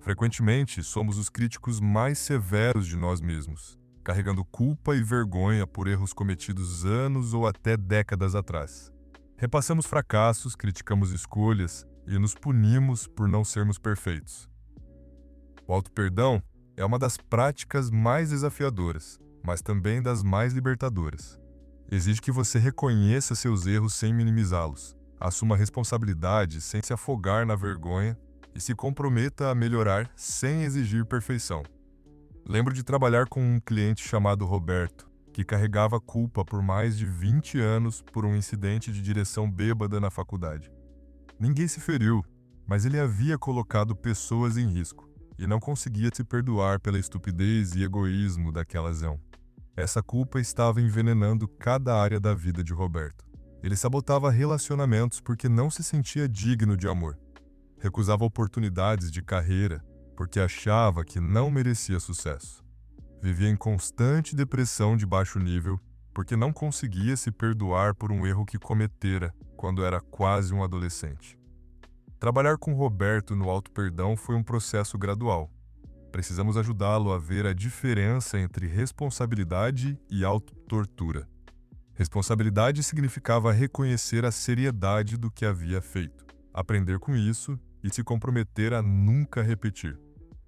Frequentemente, somos os críticos mais severos de nós mesmos, carregando culpa e vergonha por erros cometidos anos ou até décadas atrás. Repassamos fracassos, criticamos escolhas e nos punimos por não sermos perfeitos. O auto-perdão é uma das práticas mais desafiadoras, mas também das mais libertadoras. Exige que você reconheça seus erros sem minimizá-los, assuma a responsabilidade sem se afogar na vergonha e se comprometa a melhorar sem exigir perfeição. Lembro de trabalhar com um cliente chamado Roberto, que carregava culpa por mais de 20 anos por um incidente de direção bêbada na faculdade. Ninguém se feriu, mas ele havia colocado pessoas em risco e não conseguia se perdoar pela estupidez e egoísmo daquela ação. Essa culpa estava envenenando cada área da vida de Roberto. Ele sabotava relacionamentos porque não se sentia digno de amor. Recusava oportunidades de carreira porque achava que não merecia sucesso. Vivia em constante depressão de baixo nível porque não conseguia se perdoar por um erro que cometera quando era quase um adolescente. Trabalhar com Roberto no auto-perdão foi um processo gradual. Precisamos ajudá-lo a ver a diferença entre responsabilidade e auto-tortura. Responsabilidade significava reconhecer a seriedade do que havia feito, aprender com isso e se comprometer a nunca repetir.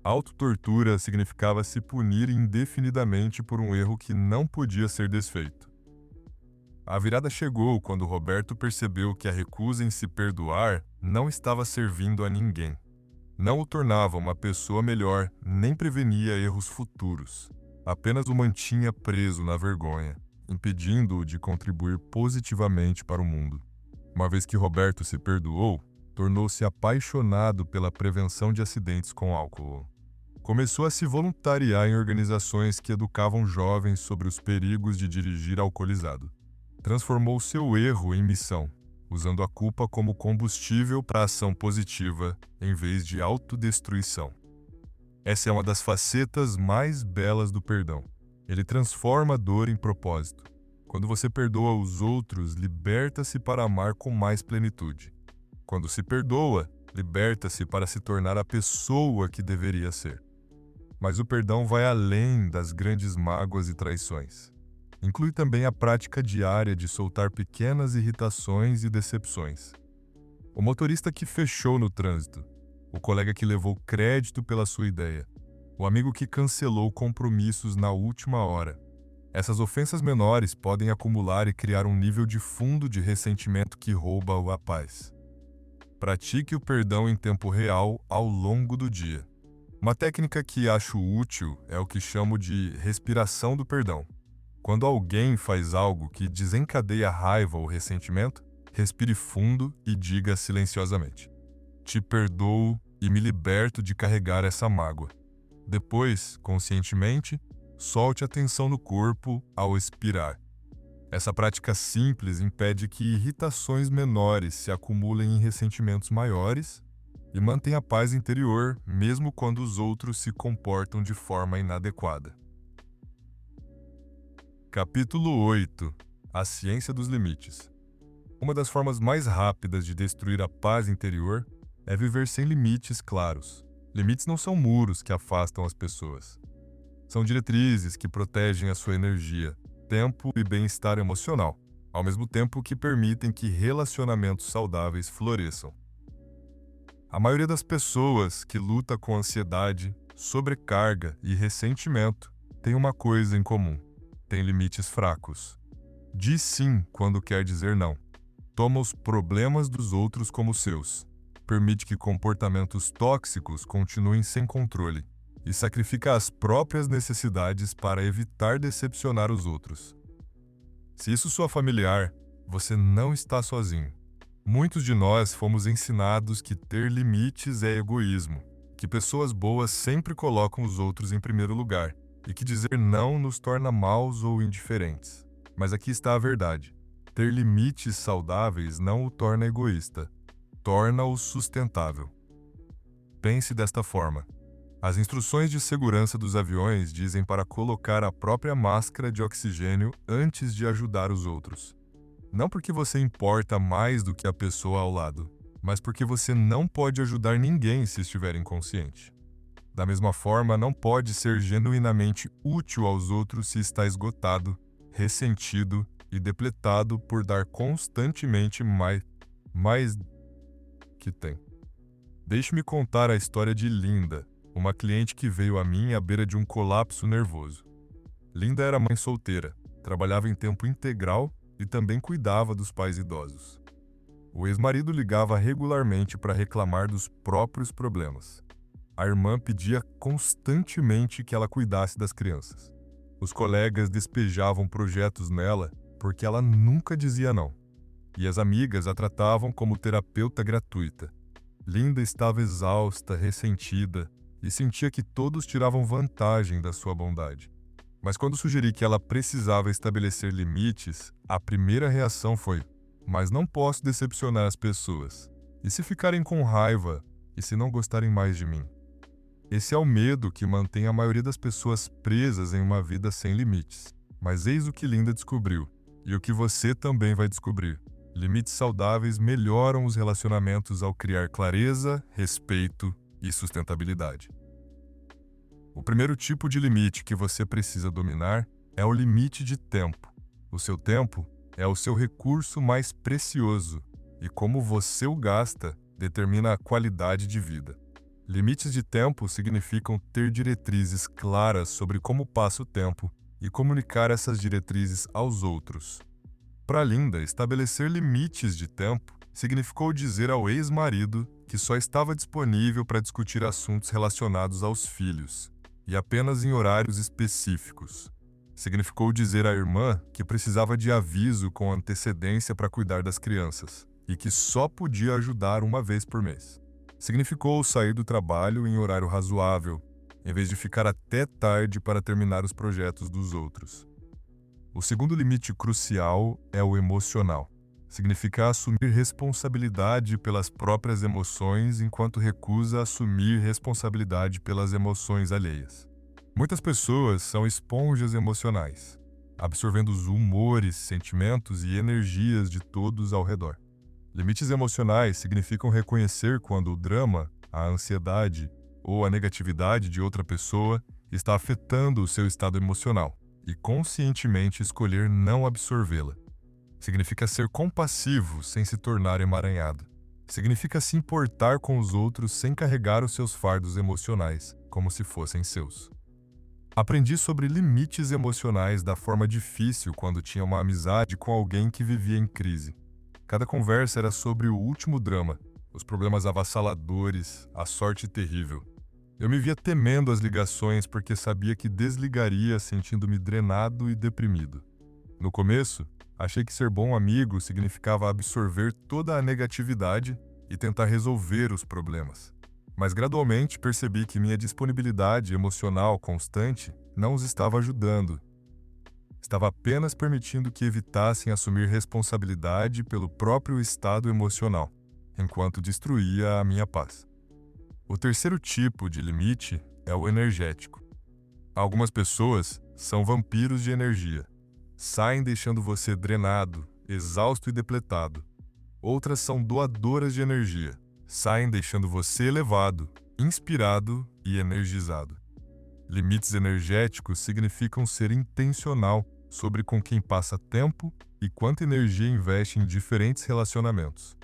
Auto-tortura significava se punir indefinidamente por um erro que não podia ser desfeito. A virada chegou quando Roberto percebeu que a recusa em se perdoar não estava servindo a ninguém. Não o tornava uma pessoa melhor, nem prevenia erros futuros. Apenas o mantinha preso na vergonha, impedindo-o de contribuir positivamente para o mundo. Uma vez que Roberto se perdoou, tornou-se apaixonado pela prevenção de acidentes com álcool. Começou a se voluntariar em organizações que educavam jovens sobre os perigos de dirigir alcoolizado. Transformou seu erro em missão, usando a culpa como combustível para a ação positiva em vez de autodestruição. Essa é uma das facetas mais belas do perdão. Ele transforma a dor em propósito. Quando você perdoa os outros, liberta-se para amar com mais plenitude. Quando se perdoa, liberta-se para se tornar a pessoa que deveria ser. Mas o perdão vai além das grandes mágoas e traições. Inclui também a prática diária de soltar pequenas irritações e decepções. O motorista que fechou no trânsito, o colega que levou crédito pela sua ideia, o amigo que cancelou compromissos na última hora. Essas ofensas menores podem acumular e criar um nível de fundo de ressentimento que rouba a paz. Pratique o perdão em tempo real ao longo do dia. Uma técnica que acho útil é o que chamo de respiração do perdão. Quando alguém faz algo que desencadeia raiva ou ressentimento, respire fundo e diga silenciosamente: "Te perdoo e me liberto de carregar essa mágoa." Depois, conscientemente, solte a tensão no corpo ao expirar. Essa prática simples impede que irritações menores se acumulem em ressentimentos maiores e mantém a paz interior mesmo quando os outros se comportam de forma inadequada. Capítulo 8. A ciência dos limites. Uma das formas mais rápidas de destruir a paz interior é viver sem limites claros. Limites não são muros que afastam as pessoas. São diretrizes que protegem a sua energia, tempo e bem-estar emocional, ao mesmo tempo que permitem que relacionamentos saudáveis floresçam. A maioria das pessoas que luta com ansiedade, sobrecarga e ressentimento tem uma coisa em comum: tem limites fracos. Diz sim quando quer dizer não. Toma os problemas dos outros como seus. Permite que comportamentos tóxicos continuem sem controle e sacrifica as próprias necessidades para evitar decepcionar os outros. Se isso soa familiar, você não está sozinho. Muitos de nós fomos ensinados que ter limites é egoísmo, que pessoas boas sempre colocam os outros em primeiro lugar e que dizer não nos torna maus ou indiferentes. Mas aqui está a verdade. Ter limites saudáveis não o torna egoísta, torna-o sustentável. Pense desta forma. As instruções de segurança dos aviões dizem para colocar a própria máscara de oxigênio antes de ajudar os outros. Não porque você importa mais do que a pessoa ao lado, mas porque você não pode ajudar ninguém se estiver inconsciente. Da mesma forma, não pode ser genuinamente útil aos outros se está esgotado, ressentido e depletado por dar constantemente mais que tem. Deixe-me contar a história de Linda, uma cliente que veio a mim à beira de um colapso nervoso. Linda era mãe solteira, trabalhava em tempo integral e também cuidava dos pais idosos. O ex-marido ligava regularmente para reclamar dos próprios problemas. A irmã pedia constantemente que ela cuidasse das crianças. Os colegas despejavam projetos nela porque ela nunca dizia não. E as amigas a tratavam como terapeuta gratuita. Linda estava exausta, ressentida e sentia que todos tiravam vantagem da sua bondade. Mas quando sugeri que ela precisava estabelecer limites, a primeira reação foi: "Mas não posso decepcionar as pessoas. E se ficarem com raiva? E se não gostarem mais de mim?" Esse é o medo que mantém a maioria das pessoas presas em uma vida sem limites. Mas eis o que Linda descobriu, e o que você também vai descobrir. Limites saudáveis melhoram os relacionamentos ao criar clareza, respeito e sustentabilidade. O primeiro tipo de limite que você precisa dominar é o limite de tempo. O seu tempo é o seu recurso mais precioso, e como você o gasta determina a qualidade de vida. Limites de tempo significam ter diretrizes claras sobre como passa o tempo e comunicar essas diretrizes aos outros. Para Linda, estabelecer limites de tempo significou dizer ao ex-marido que só estava disponível para discutir assuntos relacionados aos filhos, e apenas em horários específicos. Significou dizer à irmã que precisava de aviso com antecedência para cuidar das crianças, e que só podia ajudar uma vez por mês. Significou sair do trabalho em horário razoável, em vez de ficar até tarde para terminar os projetos dos outros. O segundo limite crucial é o emocional. Significa assumir responsabilidade pelas próprias emoções enquanto recusa assumir responsabilidade pelas emoções alheias. Muitas pessoas são esponjas emocionais, absorvendo os humores, sentimentos e energias de todos ao redor. Limites emocionais significam reconhecer quando o drama, a ansiedade ou a negatividade de outra pessoa está afetando o seu estado emocional e conscientemente escolher não absorvê-la. Significa ser compassivo sem se tornar emaranhado. Significa se importar com os outros sem carregar os seus fardos emocionais como se fossem seus. Aprendi sobre limites emocionais da forma difícil quando tinha uma amizade com alguém que vivia em crise. Cada conversa era sobre o último drama, os problemas avassaladores, a sorte terrível. Eu me via temendo as ligações porque sabia que desligaria sentindo-me drenado e deprimido. No começo, achei que ser bom amigo significava absorver toda a negatividade e tentar resolver os problemas. Mas gradualmente percebi que minha disponibilidade emocional constante não os estava ajudando. Estava apenas permitindo que evitassem assumir responsabilidade pelo próprio estado emocional, enquanto destruía a minha paz. O terceiro tipo de limite é o energético. Algumas pessoas são vampiros de energia. Saem deixando você drenado, exausto e depletado. Outras são doadoras de energia. Saem deixando você elevado, inspirado e energizado. Limites energéticos significam ser intencional sobre com quem passa tempo e quanta energia investe em diferentes relacionamentos.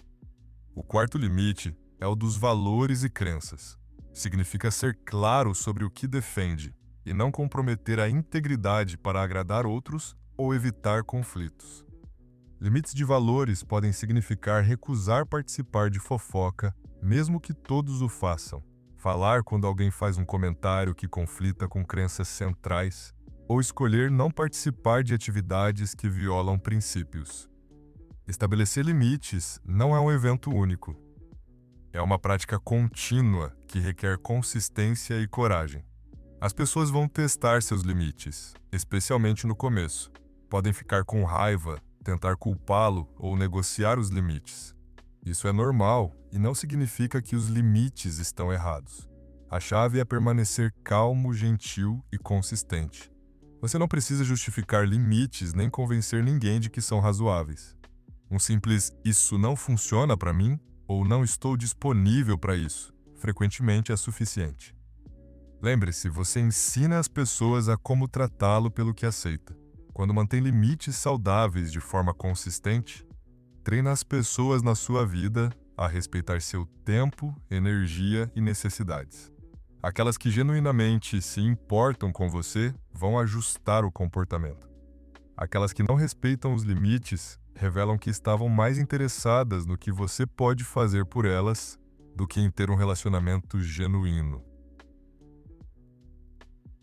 O quarto limite é o dos valores e crenças. Significa ser claro sobre o que defende e não comprometer a integridade para agradar outros ou evitar conflitos. Limites de valores podem significar recusar participar de fofoca, mesmo que todos o façam, falar quando alguém faz um comentário que conflita com crenças centrais, ou escolher não participar de atividades que violam princípios. Estabelecer limites não é um evento único. É uma prática contínua que requer consistência e coragem. As pessoas vão testar seus limites, especialmente no começo. Podem ficar com raiva, tentar culpá-lo ou negociar os limites. Isso é normal e não significa que os limites estão errados. A chave é permanecer calmo, gentil e consistente. Você não precisa justificar limites nem convencer ninguém de que são razoáveis. Um simples "isso não funciona para mim" ou "não estou disponível para isso" frequentemente é suficiente. Lembre-se, você ensina as pessoas a como tratá-lo pelo que aceita. Quando mantém limites saudáveis de forma consistente, treina as pessoas na sua vida a respeitar seu tempo, energia e necessidades. Aquelas que genuinamente se importam com você vão ajustar o comportamento. Aquelas que não respeitam os limites revelam que estavam mais interessadas no que você pode fazer por elas do que em ter um relacionamento genuíno.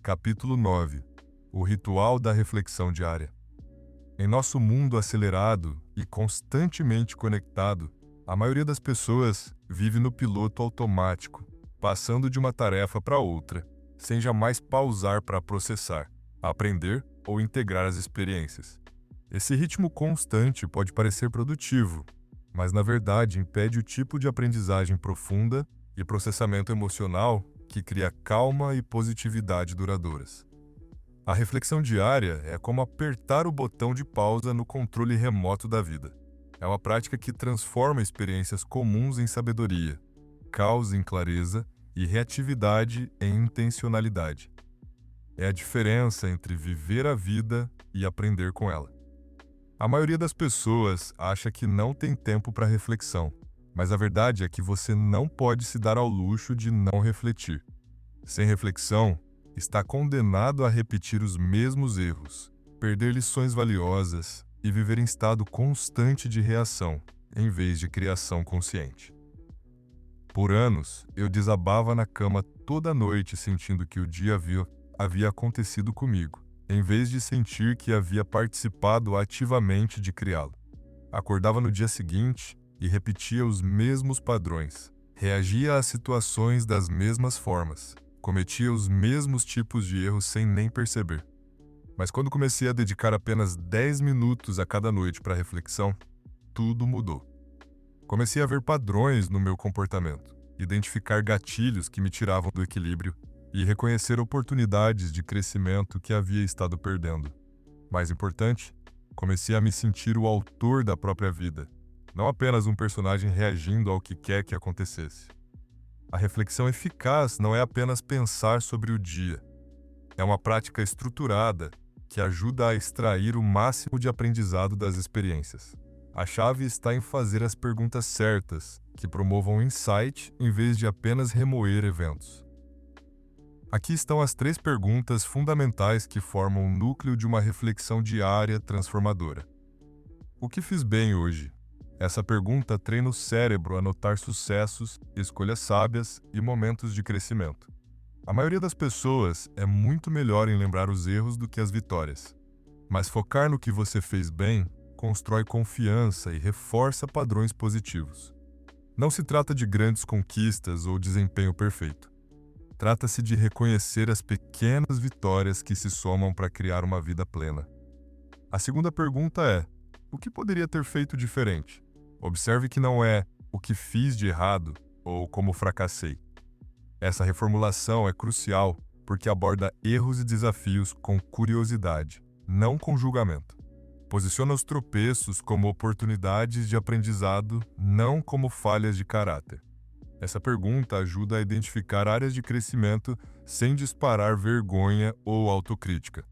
Capítulo 9. O ritual da reflexão diária. Em nosso mundo acelerado e constantemente conectado, a maioria das pessoas vive no piloto automático, passando de uma tarefa para outra, sem jamais pausar para processar, aprender ou integrar as experiências. Esse ritmo constante pode parecer produtivo, mas na verdade impede o tipo de aprendizagem profunda e processamento emocional que cria calma e positividade duradouras. A reflexão diária é como apertar o botão de pausa no controle remoto da vida. É uma prática que transforma experiências comuns em sabedoria, caos em clareza e reatividade em intencionalidade. É a diferença entre viver a vida e aprender com ela. A maioria das pessoas acha que não tem tempo para reflexão, mas a verdade é que você não pode se dar ao luxo de não refletir. Sem reflexão, está condenado a repetir os mesmos erros, perder lições valiosas e viver em estado constante de reação, em vez de criação consciente. Por anos, eu desabava na cama toda noite sentindo que o dia havia acontecido comigo, em vez de sentir que havia participado ativamente de criá-lo. Acordava no dia seguinte e repetia os mesmos padrões, reagia às situações das mesmas formas, Cometia os mesmos tipos de erros sem nem perceber. Mas quando comecei a dedicar apenas 10 minutos a cada noite para reflexão, tudo mudou. Comecei a ver padrões no meu comportamento, identificar gatilhos que me tiravam do equilíbrio e reconhecer oportunidades de crescimento que havia estado perdendo. Mais importante, comecei a me sentir o autor da própria vida, não apenas um personagem reagindo ao que quer que acontecesse. A reflexão eficaz não é apenas pensar sobre o dia. É uma prática estruturada que ajuda a extrair o máximo de aprendizado das experiências. A chave está em fazer as perguntas certas, que promovam insight em vez de apenas remoer eventos. Aqui estão as 3 perguntas fundamentais que formam o núcleo de uma reflexão diária transformadora. O que fiz bem hoje? Essa pergunta treina o cérebro a notar sucessos, escolhas sábias e momentos de crescimento. A maioria das pessoas é muito melhor em lembrar os erros do que as vitórias. Mas focar no que você fez bem constrói confiança e reforça padrões positivos. Não se trata de grandes conquistas ou desempenho perfeito. Trata-se de reconhecer as pequenas vitórias que se somam para criar uma vida plena. A segunda pergunta é: o que poderia ter feito diferente? Observe que não é o que fiz de errado ou como fracassei. Essa reformulação é crucial porque aborda erros e desafios com curiosidade, não com julgamento. Posiciona os tropeços como oportunidades de aprendizado, não como falhas de caráter. Essa pergunta ajuda a identificar áreas de crescimento sem disparar vergonha ou autocrítica.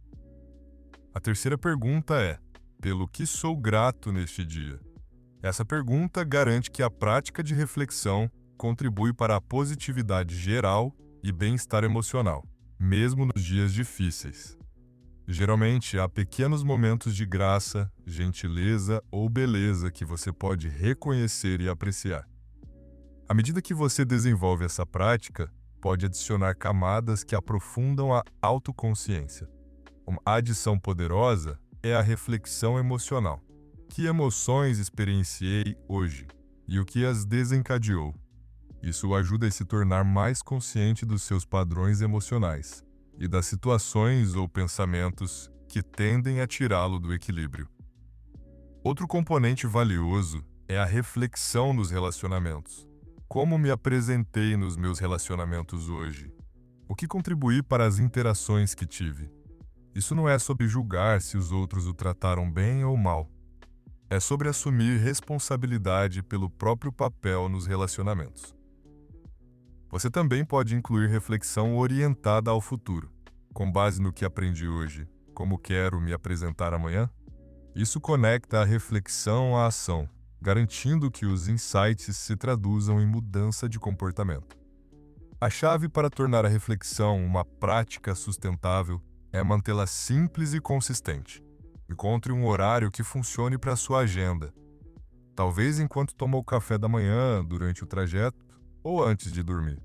A terceira pergunta é: pelo que sou grato neste dia? Essa pergunta garante que a prática de reflexão contribui para a positividade geral e bem-estar emocional, mesmo nos dias difíceis. Geralmente, há pequenos momentos de graça, gentileza ou beleza que você pode reconhecer e apreciar. À medida que você desenvolve essa prática, pode adicionar camadas que aprofundam a autoconsciência. Uma adição poderosa é a reflexão emocional. Que emoções experienciei hoje e o que as desencadeou? Isso o ajuda a se tornar mais consciente dos seus padrões emocionais e das situações ou pensamentos que tendem a tirá-lo do equilíbrio. Outro componente valioso é a reflexão nos relacionamentos. Como me apresentei nos meus relacionamentos hoje? O que contribuí para as interações que tive? Isso não é sobre julgar se os outros o trataram bem ou mal. É sobre assumir responsabilidade pelo próprio papel nos relacionamentos. Você também pode incluir reflexão orientada ao futuro, com base no que aprendi hoje, como quero me apresentar amanhã. Isso conecta a reflexão à ação, garantindo que os insights se traduzam em mudança de comportamento. A chave para tornar a reflexão uma prática sustentável é mantê-la simples e consistente. Encontre um horário que funcione para a sua agenda. Talvez enquanto toma o café da manhã, durante o trajeto ou antes de dormir.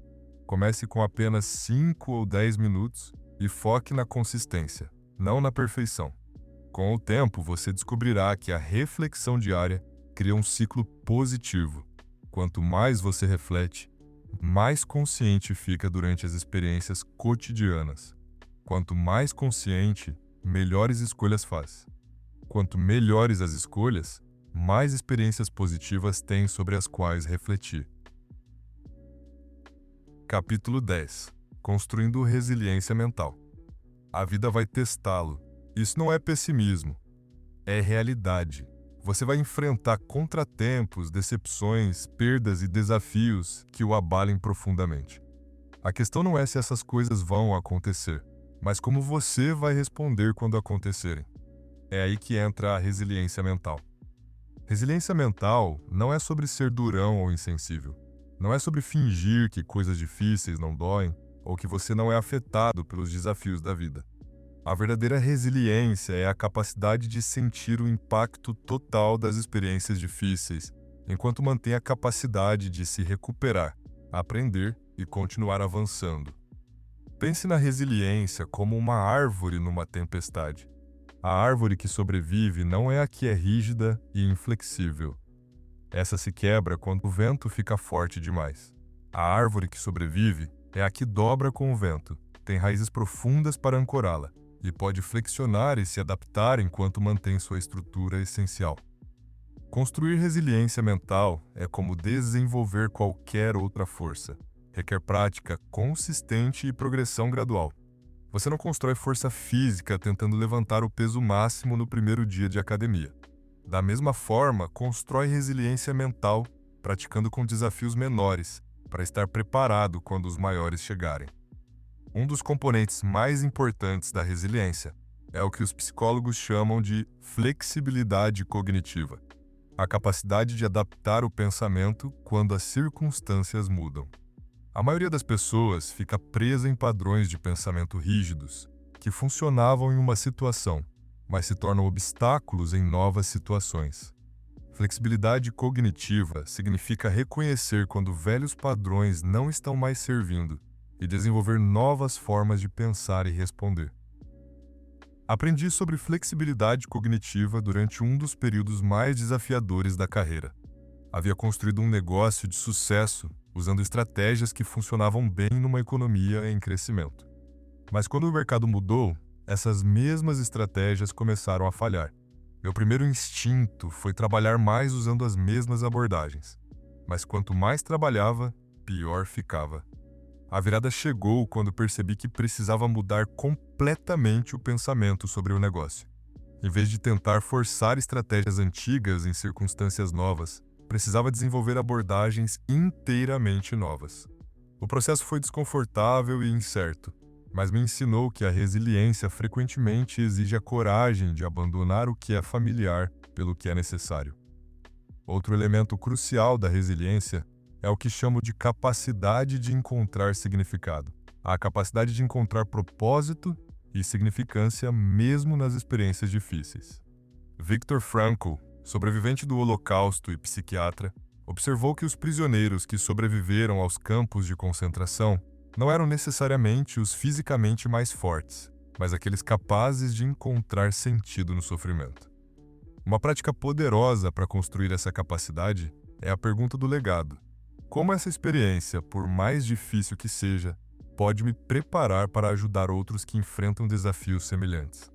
Comece com apenas 5 ou 10 minutos e foque na consistência, não na perfeição. Com o tempo, você descobrirá que a reflexão diária cria um ciclo positivo. Quanto mais você reflete, mais consciente fica durante as experiências cotidianas. Quanto mais consciente, melhores escolhas faz. Quanto melhores as escolhas, mais experiências positivas tem sobre as quais refletir. Capítulo 10. Construindo resiliência mental. A vida vai testá-lo. Isso não é pessimismo, é realidade. Você vai enfrentar contratempos, decepções, perdas e desafios que o abalem profundamente. A questão não é se essas coisas vão acontecer, mas como você vai responder quando acontecerem. É aí que entra a resiliência mental. Resiliência mental não é sobre ser durão ou insensível. Não é sobre fingir que coisas difíceis não doem ou que você não é afetado pelos desafios da vida. A verdadeira resiliência é a capacidade de sentir o impacto total das experiências difíceis, enquanto mantém a capacidade de se recuperar, aprender e continuar avançando. Pense na resiliência como uma árvore numa tempestade. A árvore que sobrevive não é a que é rígida e inflexível. Essa se quebra quando o vento fica forte demais. A árvore que sobrevive É a que dobra com o vento, tem raízes profundas para ancorá-la e pode flexionar e se adaptar enquanto mantém sua estrutura essencial. Construir resiliência mental é como desenvolver qualquer outra força. Requer prática consistente e progressão gradual. Você não constrói força física tentando levantar o peso máximo no primeiro dia de academia. Da mesma forma, constrói resiliência mental praticando com desafios menores, para estar preparado quando os maiores chegarem. Um dos componentes mais importantes da resiliência é o que os psicólogos chamam de flexibilidade cognitiva, a capacidade de adaptar o pensamento quando as circunstâncias mudam. A maioria das pessoas fica presa em padrões de pensamento rígidos, que funcionavam em uma situação, mas se tornam obstáculos em novas situações. Flexibilidade cognitiva significa reconhecer quando velhos padrões não estão mais servindo e desenvolver novas formas de pensar e responder. Aprendi sobre flexibilidade cognitiva durante um dos períodos mais desafiadores da carreira. Havia construído um negócio de sucesso usando estratégias que funcionavam bem numa economia em crescimento. Mas quando o mercado mudou, essas mesmas estratégias começaram a falhar. Meu primeiro instinto foi trabalhar mais usando as mesmas abordagens. Mas quanto mais trabalhava, pior ficava. A virada chegou quando percebi que precisava mudar completamente o pensamento sobre o negócio. Em vez de tentar forçar estratégias antigas em circunstâncias novas, precisava desenvolver abordagens inteiramente novas. O processo foi desconfortável e incerto, mas me ensinou que a resiliência frequentemente exige a coragem de abandonar o que é familiar pelo que é necessário. Outro elemento crucial da resiliência é o que chamo de capacidade de encontrar significado. A capacidade de encontrar propósito e significância mesmo nas experiências difíceis. Viktor Frankl, sobrevivente do Holocausto e psiquiatra, observou que os prisioneiros que sobreviveram aos campos de concentração não eram necessariamente os fisicamente mais fortes, mas aqueles capazes de encontrar sentido no sofrimento. Uma prática poderosa para construir essa capacidade é a pergunta do legado. Como essa experiência, por mais difícil que seja, pode me preparar para ajudar outros que enfrentam desafios semelhantes?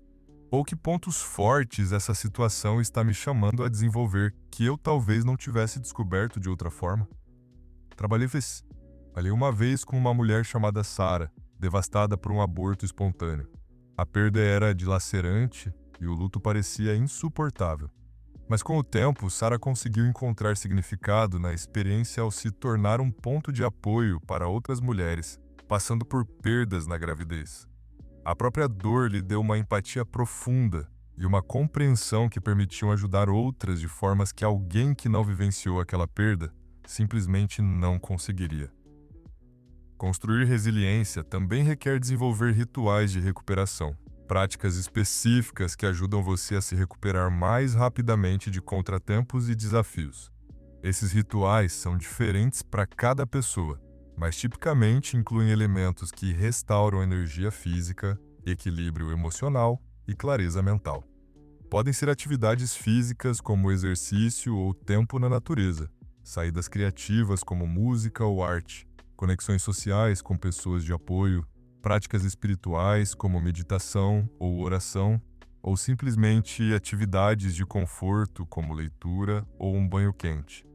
Ou que pontos fortes essa situação está me chamando a desenvolver que eu talvez não tivesse descoberto de outra forma? Trabalhei uma vez com uma mulher chamada Sarah, devastada por um aborto espontâneo. A perda era dilacerante e o luto parecia insuportável. Mas com o tempo, Sarah conseguiu encontrar significado na experiência ao se tornar um ponto de apoio para outras mulheres, passando por perdas na gravidez. A própria dor lhe deu uma empatia profunda e uma compreensão que permitiam ajudar outras de formas que alguém que não vivenciou aquela perda simplesmente não conseguiria. Construir resiliência também requer desenvolver rituais de recuperação, práticas específicas que ajudam você a se recuperar mais rapidamente de contratempos e desafios. Esses rituais são diferentes para cada pessoa, mas tipicamente incluem elementos que restauram energia física, equilíbrio emocional e clareza mental. Podem ser atividades físicas como exercício ou tempo na natureza, saídas criativas como música ou arte, conexões sociais com pessoas de apoio, práticas espirituais como meditação ou oração, ou simplesmente atividades de conforto como leitura ou um banho quente.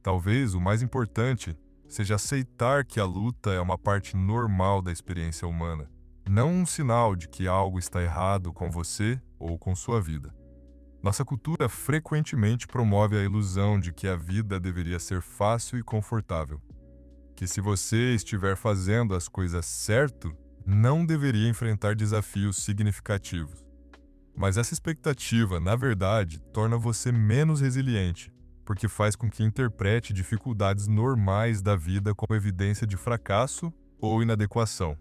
Talvez o mais importante seja aceitar que a luta é uma parte normal da experiência humana, não um sinal de que algo está errado com você ou com sua vida. Nossa cultura frequentemente promove a ilusão de que a vida deveria ser fácil e confortável, que se você estiver fazendo as coisas certo, não deveria enfrentar desafios significativos. Mas essa expectativa, na verdade, torna você menos resiliente, porque faz com que interprete dificuldades normais da vida como evidência de fracasso ou inadequação.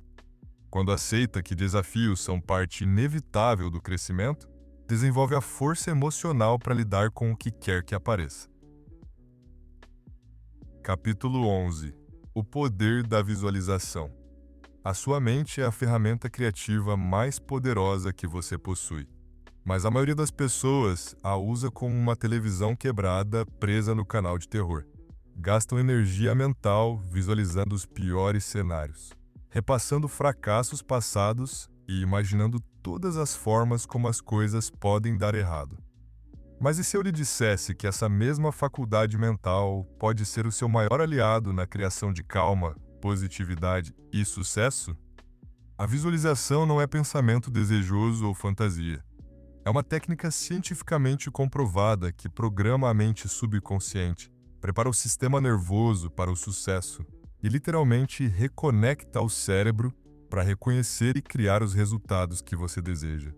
Quando aceita que desafios são parte inevitável do crescimento, desenvolve a força emocional para lidar com o que quer que apareça. Capítulo 11. O poder da visualização. A sua mente é a ferramenta criativa mais poderosa que você possui, mas a maioria das pessoas a usa como uma televisão quebrada presa no canal de terror. gastam energia mental visualizando os piores cenários, repassando fracassos passados e imaginando todas as formas como as coisas podem dar errado. Mas e se eu lhe dissesse que essa mesma faculdade mental pode ser o seu maior aliado na criação de calma, positividade e sucesso? A visualização não é pensamento desejoso ou fantasia. É uma técnica cientificamente comprovada que programa a mente subconsciente, prepara o sistema nervoso para o sucesso e literalmente reconecta o cérebro para reconhecer e criar os resultados que você deseja.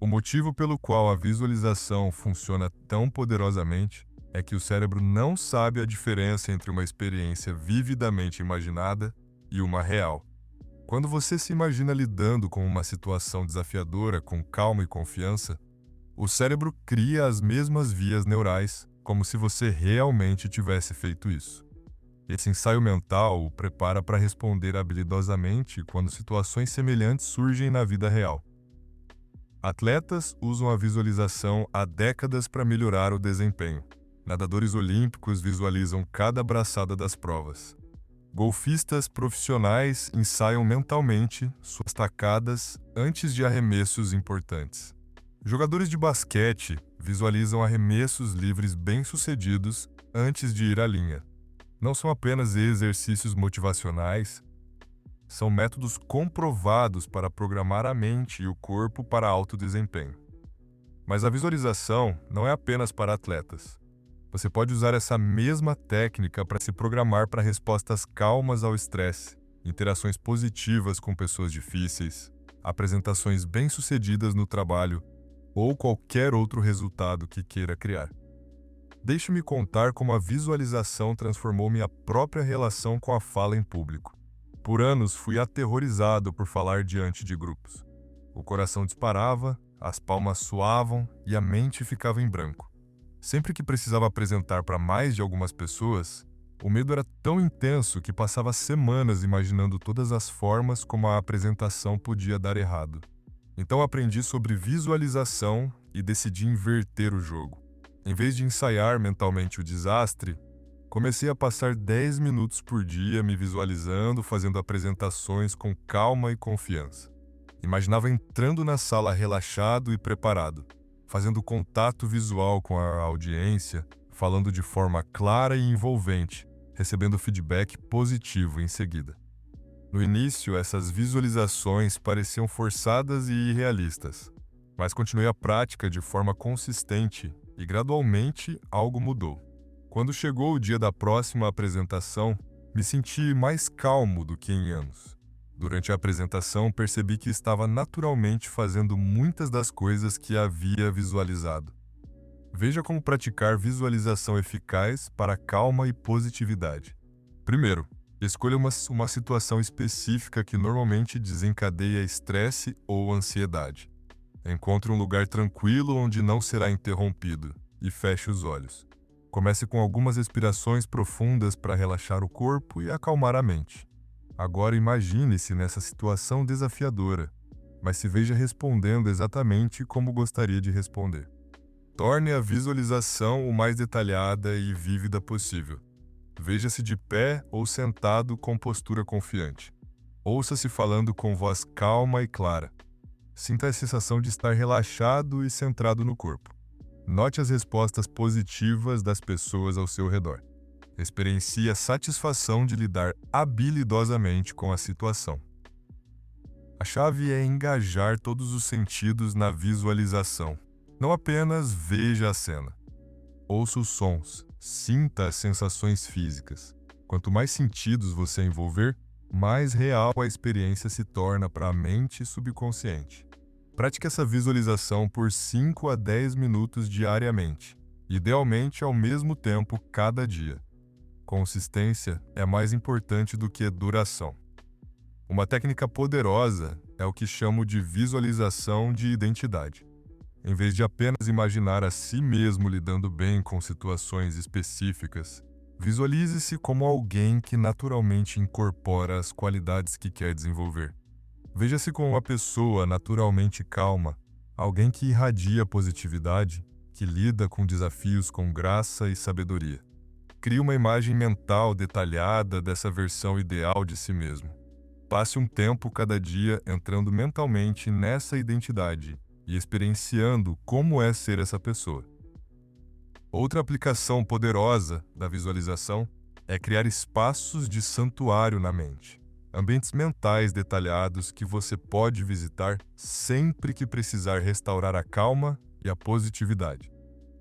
O motivo pelo qual a visualização funciona tão poderosamente é que o cérebro não sabe a diferença entre uma experiência vividamente imaginada e uma real. Quando você se imagina lidando com uma situação desafiadora com calma e confiança, o cérebro cria as mesmas vias neurais, como se você realmente tivesse feito isso. Esse ensaio mental o prepara para responder habilidosamente quando situações semelhantes surgem na vida real. Atletas usam a visualização há décadas para melhorar o desempenho. Nadadores olímpicos visualizam cada braçada das provas. Golfistas profissionais ensaiam mentalmente suas tacadas antes de arremessos importantes. Jogadores de basquete visualizam arremessos livres bem-sucedidos antes de ir à linha. Não são apenas exercícios motivacionais, são métodos comprovados para programar a mente e o corpo para alto desempenho. Mas a visualização não é apenas para atletas. Você pode usar essa mesma técnica para se programar para respostas calmas ao estresse, interações positivas com pessoas difíceis, apresentações bem-sucedidas no trabalho ou qualquer outro resultado que queira criar. Deixe-me contar como a visualização transformou minha própria relação com a fala em público. Por anos, fui aterrorizado por falar diante de grupos. O coração disparava, as palmas suavam e a mente ficava em branco. Sempre que precisava apresentar para mais de algumas pessoas, o medo era tão intenso que passava semanas imaginando todas as formas como a apresentação podia dar errado. Então aprendi sobre visualização e decidi inverter o jogo. Em vez de ensaiar mentalmente o desastre, comecei a passar 10 minutos por dia me visualizando, fazendo apresentações com calma e confiança. Imaginava entrando na sala relaxado e preparado, fazendo contato visual com a audiência, falando de forma clara e envolvente, recebendo feedback positivo em seguida. No início, essas visualizações pareciam forçadas e irrealistas, mas continuei a prática de forma consistente e gradualmente algo mudou. Quando chegou o dia da próxima apresentação, me senti mais calmo do que em anos. Durante a apresentação, percebi que estava naturalmente fazendo muitas das coisas que havia visualizado. Veja como praticar visualização eficaz para calma e positividade. Primeiro, escolha uma situação específica que normalmente desencadeia estresse ou ansiedade. Encontre um lugar tranquilo onde não será interrompido e feche os olhos. Comece com algumas respirações profundas para relaxar o corpo e acalmar a mente. Agora imagine-se nessa situação desafiadora, mas se veja respondendo exatamente como gostaria de responder. Torne a visualização o mais detalhada e vívida possível. Veja-se de pé ou sentado com postura confiante. Ouça-se falando com voz calma e clara. Sinta a sensação de estar relaxado e centrado no corpo. Note as respostas positivas das pessoas ao seu redor. Experiencie a satisfação de lidar habilidosamente com a situação. A chave é engajar todos os sentidos na visualização. Não apenas veja a cena. Ouça os sons, sinta as sensações físicas. Quanto mais sentidos você envolver, mais real a experiência se torna para a mente subconsciente. Pratique essa visualização por 5 a 10 minutos diariamente, idealmente ao mesmo tempo cada dia. Consistência é mais importante do que duração. Uma técnica poderosa é o que chamo de visualização de identidade. Em vez de apenas imaginar a si mesmo lidando bem com situações específicas, visualize-se como alguém que naturalmente incorpora as qualidades que quer desenvolver. Veja-se como uma pessoa naturalmente calma, alguém que irradia positividade, que lida com desafios com graça e sabedoria. Crie uma imagem mental detalhada dessa versão ideal de si mesmo. Passe um tempo cada dia entrando mentalmente nessa identidade e experienciando como é ser essa pessoa. Outra aplicação poderosa da visualização é criar espaços de santuário na mente. Ambientes mentais detalhados que você pode visitar sempre que precisar restaurar a calma e a positividade.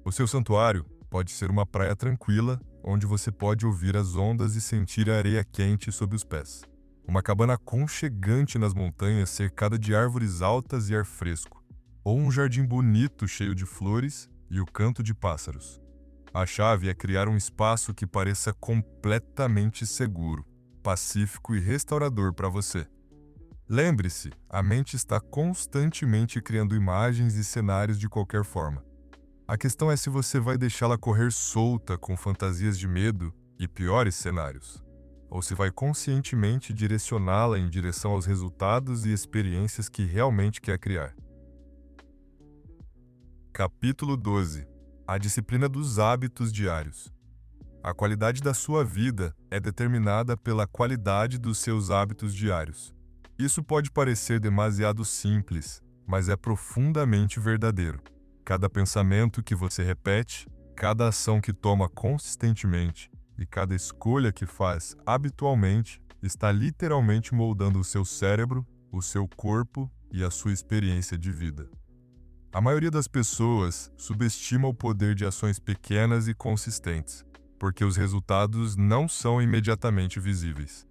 O seu santuário pode ser uma praia tranquila, onde você pode ouvir as ondas e sentir a areia quente sob os pés. Uma cabana aconchegante nas montanhas cercada de árvores altas e ar fresco. Ou um jardim bonito cheio de flores e o canto de pássaros. A chave é criar um espaço que pareça completamente seguro, pacífico e restaurador para você. Lembre-se, a mente está constantemente criando imagens e cenários de qualquer forma. A questão é se você vai deixá-la correr solta com fantasias de medo e piores cenários, ou se vai conscientemente direcioná-la em direção aos resultados e experiências que realmente quer criar. Capítulo 12. A disciplina dos hábitos diários. A qualidade da sua vida é determinada pela qualidade dos seus hábitos diários. Isso pode parecer demasiado simples, mas é profundamente verdadeiro. Cada pensamento que você repete, cada ação que toma consistentemente e cada escolha que faz habitualmente está literalmente moldando o seu cérebro, o seu corpo e a sua experiência de vida. A maioria das pessoas subestima o poder de ações pequenas e consistentes, porque os resultados não são imediatamente visíveis.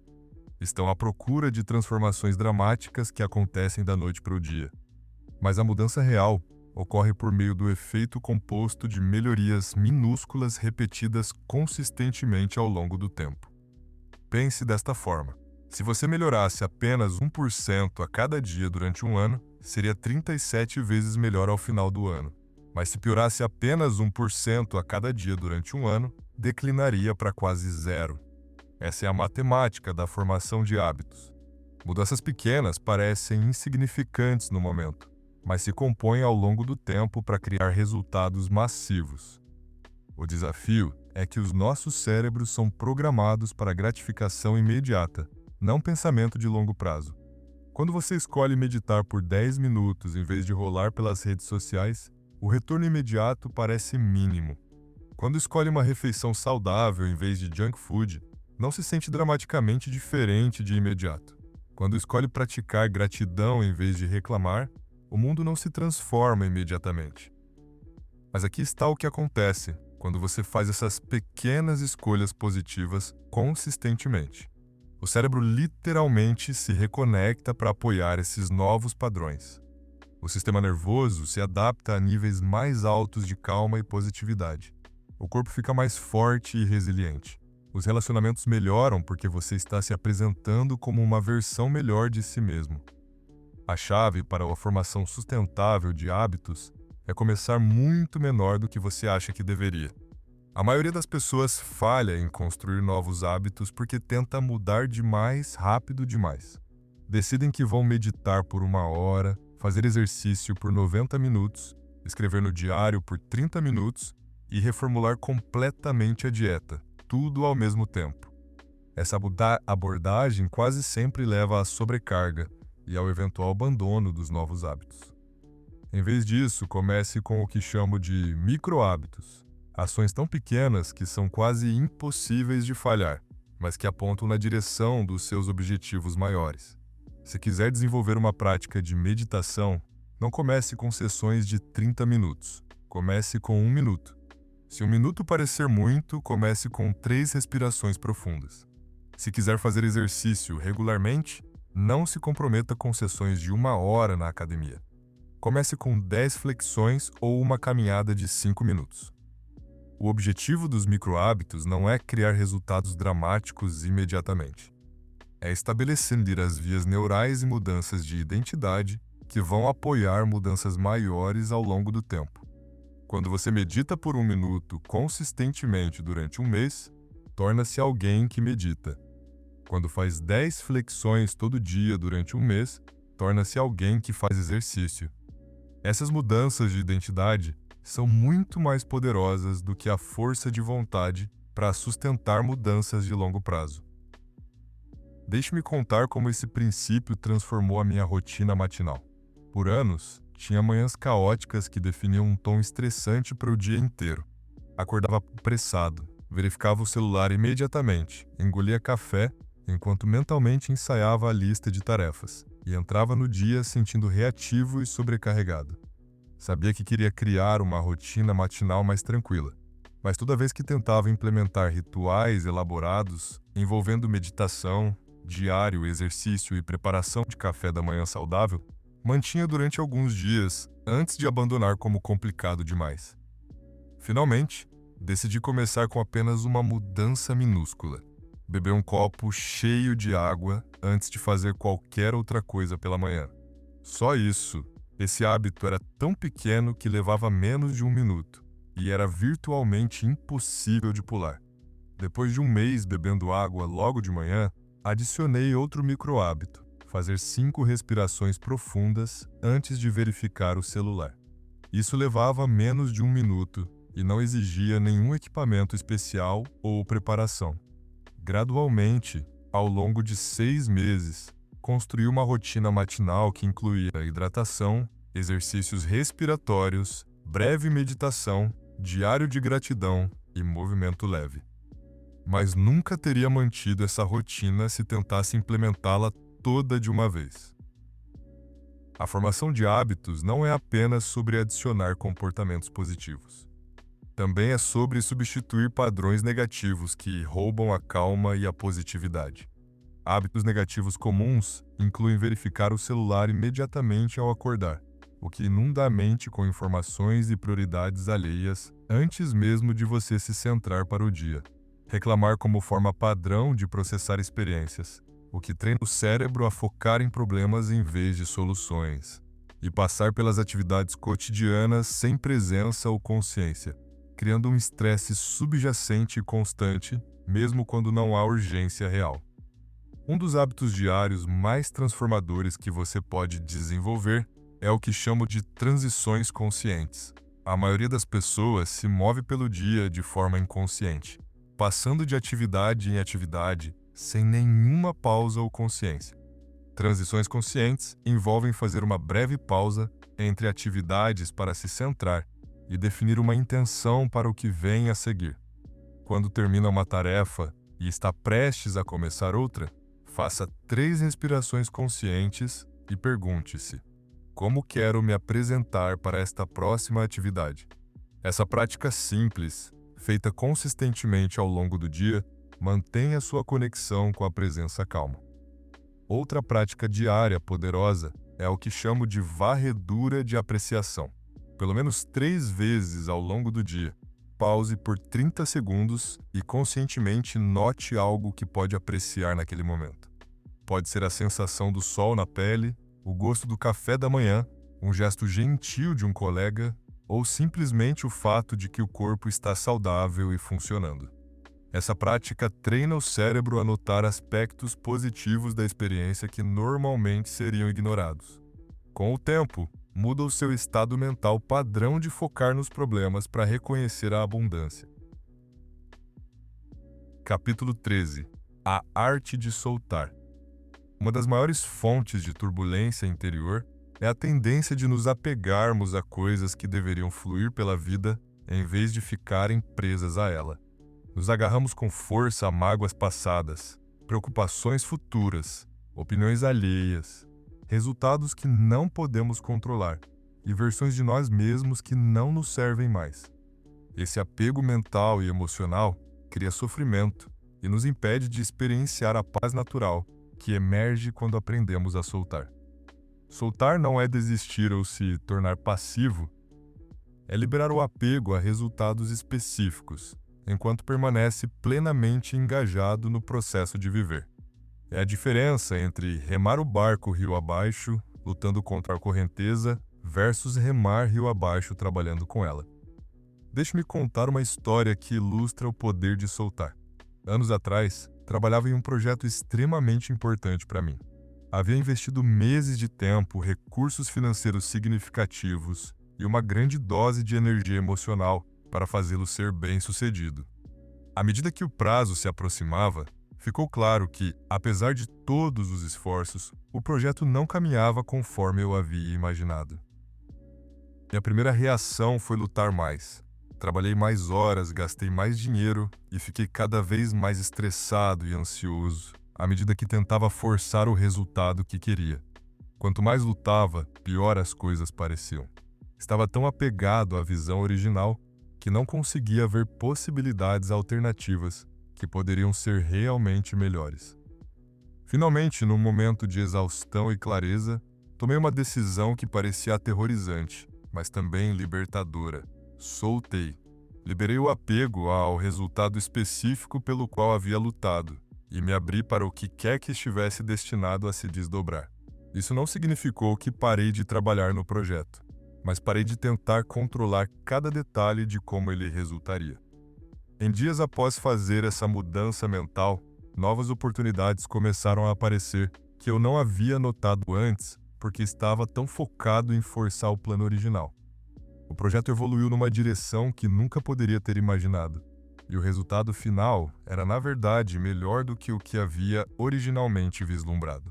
Estão à procura de transformações dramáticas que acontecem da noite para o dia. Mas a mudança real ocorre por meio do efeito composto de melhorias minúsculas repetidas consistentemente ao longo do tempo. Pense desta forma: se você melhorasse apenas 1% a cada dia durante um ano, seria 37 vezes melhor ao final do ano. Mas se piorasse apenas 1% a cada dia durante um ano, declinaria para quase zero. Essa é a matemática da formação de hábitos. Mudanças pequenas parecem insignificantes no momento, mas se compõem ao longo do tempo para criar resultados massivos. O desafio é que os nossos cérebros são programados para gratificação imediata, não pensamento de longo prazo. Quando você escolhe meditar por 10 minutos em vez de rolar pelas redes sociais, o retorno imediato parece mínimo. Quando escolhe uma refeição saudável em vez de junk food, não se sente dramaticamente diferente de imediato. Quando escolhe praticar gratidão em vez de reclamar, o mundo não se transforma imediatamente. Mas aqui está o que acontece quando você faz essas pequenas escolhas positivas consistentemente. O cérebro literalmente se reconecta para apoiar esses novos padrões. O sistema nervoso se adapta a níveis mais altos de calma e positividade. O corpo fica mais forte e resiliente. Os relacionamentos melhoram porque você está se apresentando como uma versão melhor de si mesmo. A chave para a formação sustentável de hábitos é começar muito menor do que você acha que deveria. A maioria das pessoas falha em construir novos hábitos porque tenta mudar demais rápido demais. Decidem que vão meditar por 1 hora, fazer exercício por 90 minutos, escrever no diário por 30 minutos e reformular completamente a dieta, tudo ao mesmo tempo. Essa abordagem quase sempre leva à sobrecarga e ao eventual abandono dos novos hábitos. Em vez disso, comece com o que chamo de micro-hábitos. Ações tão pequenas que são quase impossíveis de falhar, mas que apontam na direção dos seus objetivos maiores. Se quiser desenvolver uma prática de meditação, não comece com sessões de 30 minutos. Comece com 1 minuto. Se 1 minuto parecer muito, comece com 3 respirações profundas. Se quiser fazer exercício regularmente, não se comprometa com sessões de 1 hora na academia. Comece com 10 flexões ou uma caminhada de 5 minutos. O objetivo dos micro-hábitos não é criar resultados dramáticos imediatamente. É estabelecer as vias neurais e mudanças de identidade que vão apoiar mudanças maiores ao longo do tempo. Quando você medita por 1 minuto consistentemente durante um mês, torna-se alguém que medita. Quando faz 10 flexões todo dia durante um mês, torna-se alguém que faz exercício. Essas mudanças de identidade são muito mais poderosas do que a força de vontade para sustentar mudanças de longo prazo. Deixe-me contar como esse princípio transformou a minha rotina matinal. Por anos, tinha manhãs caóticas que definiam um tom estressante para o dia inteiro. Acordava apressado, verificava o celular imediatamente, engolia café enquanto mentalmente ensaiava a lista de tarefas e entrava no dia sentindo reativo e sobrecarregado. Sabia que queria criar uma rotina matinal mais tranquila, mas toda vez que tentava implementar rituais elaborados envolvendo meditação, diário, exercício e preparação de café da manhã saudável, mantinha durante alguns dias antes de abandonar como complicado demais. Finalmente, decidi começar com apenas uma mudança minúscula: beber um copo cheio de água antes de fazer qualquer outra coisa pela manhã. Só isso. Esse hábito era tão pequeno que levava menos de 1 minuto e era virtualmente impossível de pular. Depois de um mês bebendo água logo de manhã, adicionei outro micro-hábito: fazer 5 respirações profundas antes de verificar o celular. Isso levava menos de 1 minuto e não exigia nenhum equipamento especial ou preparação. Gradualmente, ao longo de 6 meses, construí uma rotina matinal que incluía hidratação, exercícios respiratórios, breve meditação, diário de gratidão e movimento leve. Mas nunca teria mantido essa rotina se tentasse implementá-la toda de uma vez. A formação de hábitos não é apenas sobre adicionar comportamentos positivos. Também é sobre substituir padrões negativos que roubam a calma e a positividade. Hábitos negativos comuns incluem verificar o celular imediatamente ao acordar, o que inunda a mente com informações e prioridades alheias antes mesmo de você se centrar para o dia. Reclamar como forma padrão de processar experiências, o que treina o cérebro a focar em problemas em vez de soluções. E passar pelas atividades cotidianas sem presença ou consciência, criando um estresse subjacente e constante, mesmo quando não há urgência real. Um dos hábitos diários mais transformadores que você pode desenvolver é o que chamo de transições conscientes. A maioria das pessoas se move pelo dia de forma inconsciente, passando de atividade em atividade sem nenhuma pausa ou consciência. Transições conscientes envolvem fazer uma breve pausa entre atividades para se centrar e definir uma intenção para o que vem a seguir. Quando termina uma tarefa e está prestes a começar outra, faça 3 respirações conscientes e pergunte-se: como quero me apresentar para esta próxima atividade? Essa prática simples, feita consistentemente ao longo do dia, mantém a sua conexão com a presença calma. Outra prática diária poderosa é o que chamo de varredura de apreciação. Pelo menos 3 vezes ao longo do dia, pause por 30 segundos e conscientemente note algo que pode apreciar naquele momento. Pode ser a sensação do sol na pele, o gosto do café da manhã, um gesto gentil de um colega ou simplesmente o fato de que o corpo está saudável e funcionando. Essa prática treina o cérebro a notar aspectos positivos da experiência que normalmente seriam ignorados. Com o tempo, muda o seu estado mental padrão de focar nos problemas para reconhecer a abundância. Capítulo 13. A arte de soltar. Uma das maiores fontes de turbulência interior é a tendência de nos apegarmos a coisas que deveriam fluir pela vida em vez de ficarem presas a ela. Nos agarramos com força a mágoas passadas, preocupações futuras, opiniões alheias, resultados que não podemos controlar e versões de nós mesmos que não nos servem mais. Esse apego mental e emocional cria sofrimento e nos impede de experienciar a paz natural que emerge quando aprendemos a soltar. Soltar não é desistir ou se tornar passivo, é liberar o apego a resultados específicos, enquanto permanece plenamente engajado no processo de viver. É a diferença entre remar o barco rio abaixo, lutando contra a correnteza, versus remar rio abaixo trabalhando com ela. Deixe-me contar uma história que ilustra o poder de soltar. Anos atrás, trabalhava em um projeto extremamente importante para mim. Havia investido meses de tempo, recursos financeiros significativos e uma grande dose de energia emocional para fazê-lo ser bem-sucedido. À medida que o prazo se aproximava, ficou claro que, apesar de todos os esforços, o projeto não caminhava conforme eu havia imaginado. Minha primeira reação foi lutar mais. Trabalhei mais horas, gastei mais dinheiro e fiquei cada vez mais estressado e ansioso à medida que tentava forçar o resultado que queria. Quanto mais lutava, pior as coisas pareciam. Estava tão apegado à visão original que não conseguia ver possibilidades alternativas que poderiam ser realmente melhores. Finalmente, num momento de exaustão e clareza, tomei uma decisão que parecia aterrorizante, mas também libertadora. Soltei. Liberei o apego ao resultado específico pelo qual havia lutado e me abri para o que quer que estivesse destinado a se desdobrar. Isso não significou que parei de trabalhar no projeto, mas parei de tentar controlar cada detalhe de como ele resultaria. Em dias após fazer essa mudança mental, novas oportunidades começaram a aparecer que eu não havia notado antes porque estava tão focado em forçar o plano original. O projeto evoluiu numa direção que nunca poderia ter imaginado, e o resultado final era, na verdade, melhor do que o que havia originalmente vislumbrado.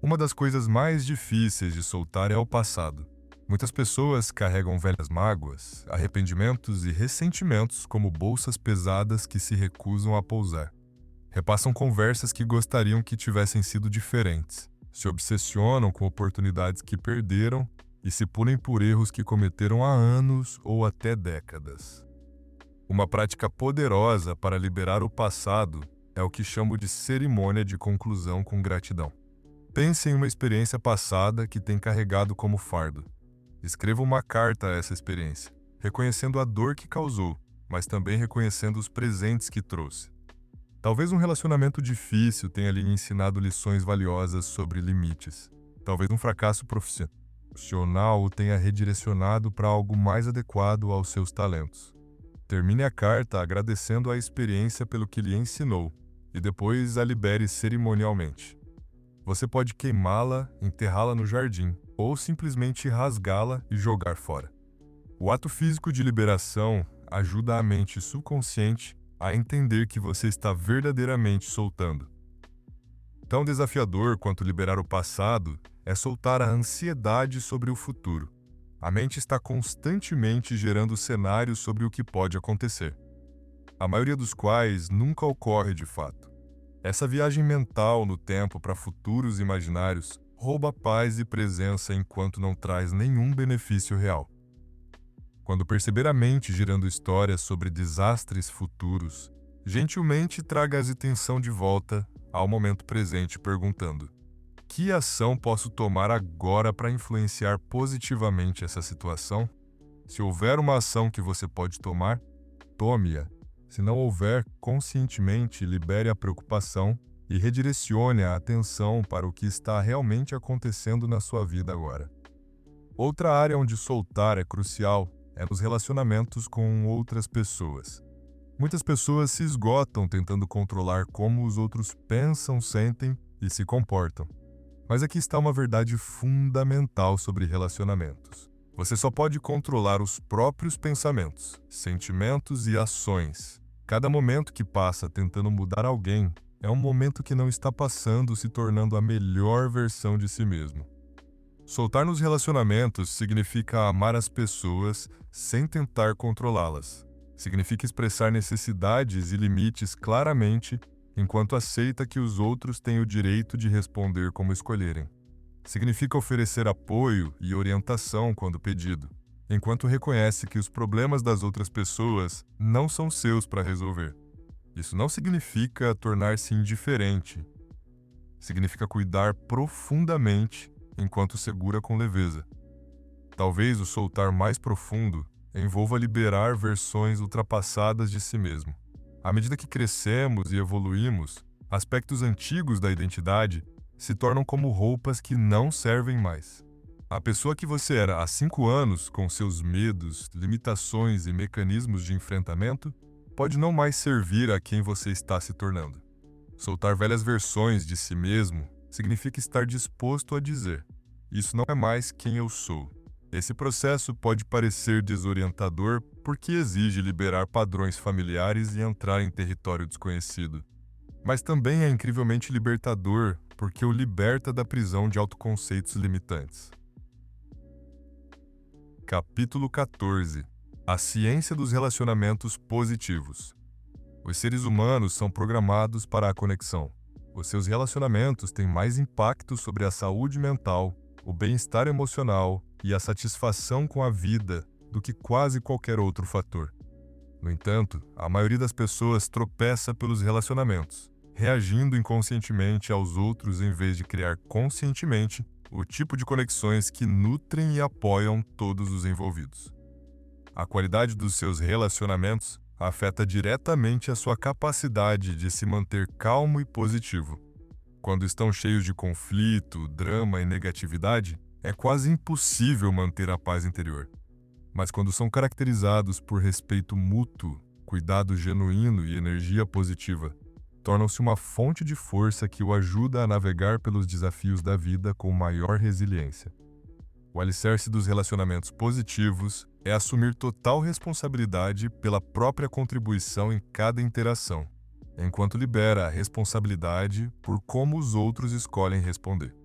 Uma das coisas mais difíceis de soltar é o passado. Muitas pessoas carregam velhas mágoas, arrependimentos e ressentimentos como bolsas pesadas que se recusam a pousar. Repassam conversas que gostariam que tivessem sido diferentes, se obsessionam com oportunidades que perderam e se punem por erros que cometeram há anos ou até décadas. Uma prática poderosa para liberar o passado é o que chamo de cerimônia de conclusão com gratidão. Pense em uma experiência passada que tem carregado como fardo. Escreva uma carta a essa experiência, reconhecendo a dor que causou, mas também reconhecendo os presentes que trouxe. Talvez um relacionamento difícil tenha lhe ensinado lições valiosas sobre limites. Talvez um fracasso profissional o tenha redirecionado para algo mais adequado aos seus talentos. Termine a carta agradecendo a experiência pelo que lhe ensinou e depois a libere cerimonialmente. Você pode queimá-la, enterrá-la no jardim ou simplesmente rasgá-la e jogar fora. O ato físico de liberação ajuda a mente subconsciente a entender que você está verdadeiramente soltando. Tão desafiador quanto liberar o passado é soltar a ansiedade sobre o futuro. A mente está constantemente gerando cenários sobre o que pode acontecer, a maioria dos quais nunca ocorre de fato. Essa viagem mental no tempo para futuros imaginários rouba paz e presença enquanto não traz nenhum benefício real. Quando perceber a mente gerando histórias sobre desastres futuros, gentilmente traga a atenção de volta ao momento presente perguntando: que ação posso tomar agora para influenciar positivamente essa situação? Se houver uma ação que você pode tomar, tome-a. Se não houver, conscientemente libere a preocupação e redirecione a atenção para o que está realmente acontecendo na sua vida agora. Outra área onde soltar é crucial é nos relacionamentos com outras pessoas. Muitas pessoas se esgotam tentando controlar como os outros pensam, sentem e se comportam. Mas aqui está uma verdade fundamental sobre relacionamentos. Você só pode controlar os próprios pensamentos, sentimentos e ações. Cada momento que passa tentando mudar alguém é um momento que não está passando se tornando a melhor versão de si mesmo. Soltar nos relacionamentos significa amar as pessoas sem tentar controlá-las. Significa expressar necessidades e limites claramente, enquanto aceita que os outros têm o direito de responder como escolherem. Significa oferecer apoio e orientação quando pedido, enquanto reconhece que os problemas das outras pessoas não são seus para resolver. Isso não significa tornar-se indiferente. Significa cuidar profundamente enquanto segura com leveza. Talvez o soltar mais profundo envolva liberar versões ultrapassadas de si mesmo. À medida que crescemos e evoluímos, aspectos antigos da identidade se tornam como roupas que não servem mais. A pessoa que você era há 5 anos, com seus medos, limitações e mecanismos de enfrentamento, pode não mais servir a quem você está se tornando. Soltar velhas versões de si mesmo significa estar disposto a dizer: isso não é mais quem eu sou. Esse processo pode parecer desorientador porque exige liberar padrões familiares e entrar em território desconhecido. Mas também é incrivelmente libertador porque o liberta da prisão de autoconceitos limitantes. Capítulo 14. A ciência dos relacionamentos positivos. Os seres humanos são programados para a conexão. Os seus relacionamentos têm mais impacto sobre a saúde mental, o bem-estar emocional e a satisfação com a vida do que quase qualquer outro fator. No entanto, a maioria das pessoas tropeça pelos relacionamentos, reagindo inconscientemente aos outros em vez de criar conscientemente o tipo de conexões que nutrem e apoiam todos os envolvidos. A qualidade dos seus relacionamentos afeta diretamente a sua capacidade de se manter calmo e positivo. Quando estão cheios de conflito, drama e negatividade, é quase impossível manter a paz interior. Mas quando são caracterizados por respeito mútuo, cuidado genuíno e energia positiva, tornam-se uma fonte de força que o ajuda a navegar pelos desafios da vida com maior resiliência. O alicerce dos relacionamentos positivos é assumir total responsabilidade pela própria contribuição em cada interação, enquanto libera a responsabilidade por como os outros escolhem responder.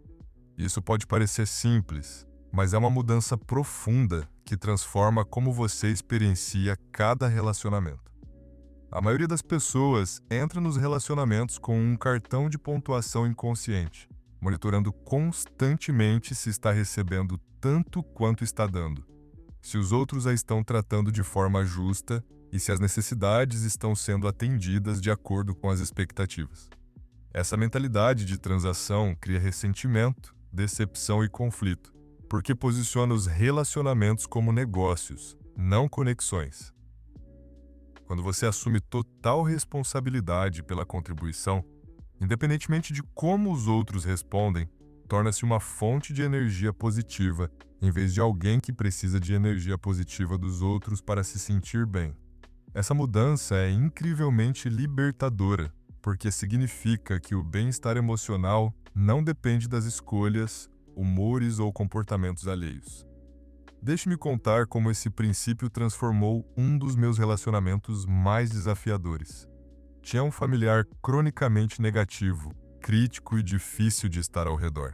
Isso pode parecer simples, mas é uma mudança profunda que transforma como você experiencia cada relacionamento. A maioria das pessoas entra nos relacionamentos com um cartão de pontuação inconsciente, monitorando constantemente se está recebendo tanto quanto está dando, se os outros a estão tratando de forma justa e se as necessidades estão sendo atendidas de acordo com as expectativas. Essa mentalidade de transação cria ressentimento, decepção e conflito, porque posiciona os relacionamentos como negócios, não conexões. Quando você assume total responsabilidade pela contribuição, independentemente de como os outros respondem, torna-se uma fonte de energia positiva, em vez de alguém que precisa de energia positiva dos outros para se sentir bem. Essa mudança é incrivelmente libertadora, porque significa que o bem-estar emocional não depende das escolhas, humores ou comportamentos alheios. Deixe-me contar como esse princípio transformou um dos meus relacionamentos mais desafiadores. Tinha um familiar cronicamente negativo, crítico e difícil de estar ao redor.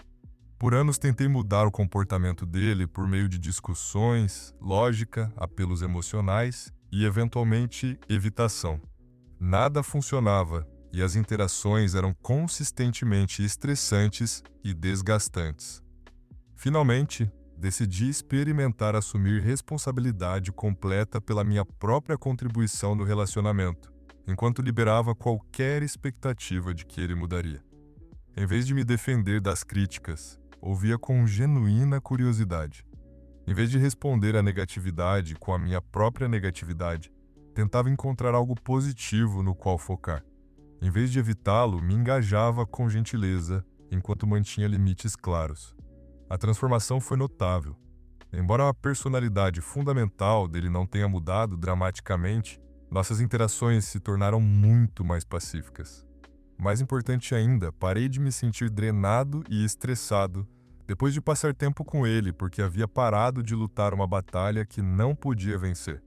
Por anos tentei mudar o comportamento dele por meio de discussões, lógica, apelos emocionais e, eventualmente, evitação. Nada funcionava e as interações eram consistentemente estressantes e desgastantes. Finalmente, decidi experimentar assumir responsabilidade completa pela minha própria contribuição no relacionamento, enquanto liberava qualquer expectativa de que ele mudaria. Em vez de me defender das críticas, ouvia com genuína curiosidade. Em vez de responder à negatividade com a minha própria negatividade, tentava encontrar algo positivo no qual focar. Em vez de evitá-lo, me engajava com gentileza, enquanto mantinha limites claros. A transformação foi notável. Embora a personalidade fundamental dele não tenha mudado dramaticamente, nossas interações se tornaram muito mais pacíficas. Mais importante ainda, parei de me sentir drenado e estressado depois de passar tempo com ele porque havia parado de lutar uma batalha que não podia vencer.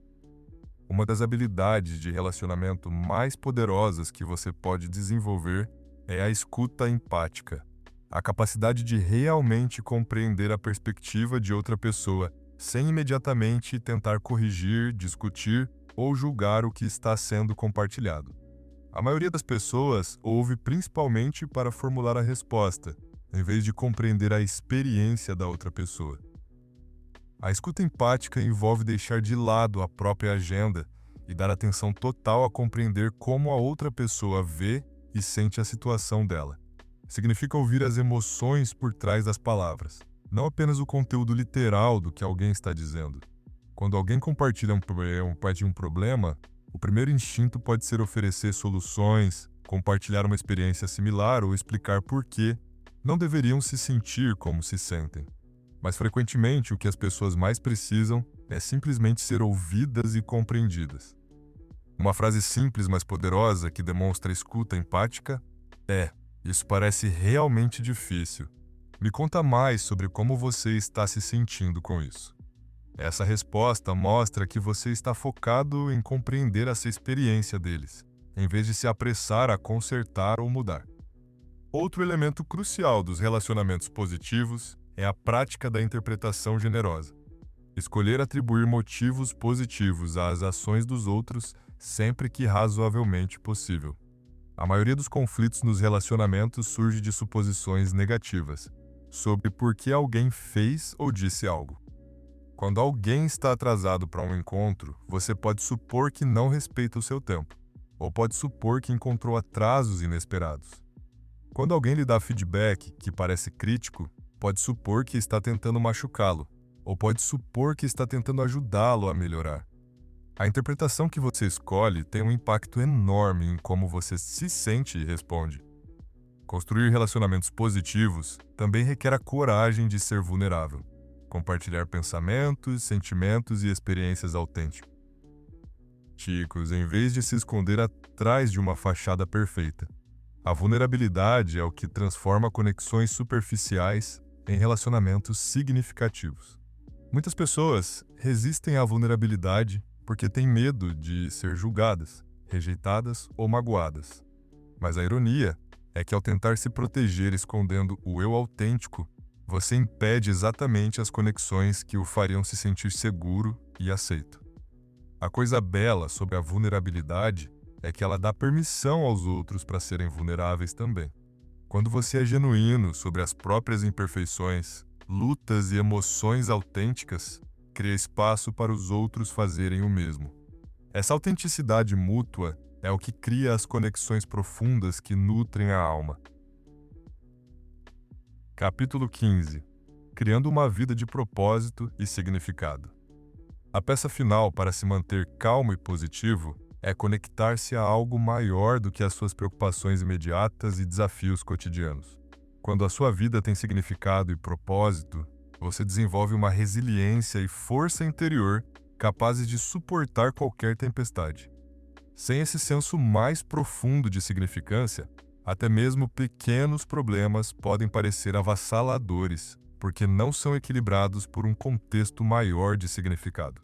Uma das habilidades de relacionamento mais poderosas que você pode desenvolver é a escuta empática. A capacidade de realmente compreender a perspectiva de outra pessoa, sem imediatamente tentar corrigir, discutir ou julgar o que está sendo compartilhado. A maioria das pessoas ouve principalmente para formular a resposta, em vez de compreender a experiência da outra pessoa. A escuta empática envolve deixar de lado a própria agenda e dar atenção total a compreender como a outra pessoa vê e sente a situação dela. Significa ouvir as emoções por trás das palavras, não apenas o conteúdo literal do que alguém está dizendo. Quando alguém compartilha um problema, o primeiro instinto pode ser oferecer soluções, compartilhar uma experiência similar ou explicar por que não deveriam se sentir como se sentem. Mas frequentemente o que as pessoas mais precisam é simplesmente ser ouvidas e compreendidas. Uma frase simples, mas poderosa que demonstra escuta empática é: "Isso parece realmente difícil. Me conta mais sobre como você está se sentindo com isso." Essa resposta mostra que você está focado em compreender essa experiência deles, em vez de se apressar a consertar ou mudar. Outro elemento crucial dos relacionamentos positivos é a prática da interpretação generosa. Escolher atribuir motivos positivos às ações dos outros sempre que razoavelmente possível. A maioria dos conflitos nos relacionamentos surge de suposições negativas sobre por que alguém fez ou disse algo. Quando alguém está atrasado para um encontro, você pode supor que não respeita o seu tempo, ou pode supor que encontrou atrasos inesperados. Quando alguém lhe dá feedback que parece crítico, pode supor que está tentando machucá-lo, ou pode supor que está tentando ajudá-lo a melhorar. A interpretação que você escolhe tem um impacto enorme em como você se sente e responde. Construir relacionamentos positivos também requer a coragem de ser vulnerável, compartilhar pensamentos, sentimentos e experiências autênticos, em vez de se esconder atrás de uma fachada perfeita. A vulnerabilidade é o que transforma conexões superficiais em relacionamentos significativos. Muitas pessoas resistem à vulnerabilidade porque têm medo de ser julgadas, rejeitadas ou magoadas. Mas a ironia é que ao tentar se proteger escondendo o eu autêntico, você impede exatamente as conexões que o fariam se sentir seguro e aceito. A coisa bela sobre a vulnerabilidade é que ela dá permissão aos outros para serem vulneráveis também. Quando você é genuíno sobre as próprias imperfeições, lutas e emoções autênticas, cria espaço para os outros fazerem o mesmo. Essa autenticidade mútua é o que cria as conexões profundas que nutrem a alma. Capítulo 15. Criando uma vida de propósito e significado. A peça final para se manter calmo e positivo é conectar-se a algo maior do que as suas preocupações imediatas e desafios cotidianos. Quando a sua vida tem significado e propósito, você desenvolve uma resiliência e força interior capazes de suportar qualquer tempestade. Sem esse senso mais profundo de significância, até mesmo pequenos problemas podem parecer avassaladores, porque não são equilibrados por um contexto maior de significado.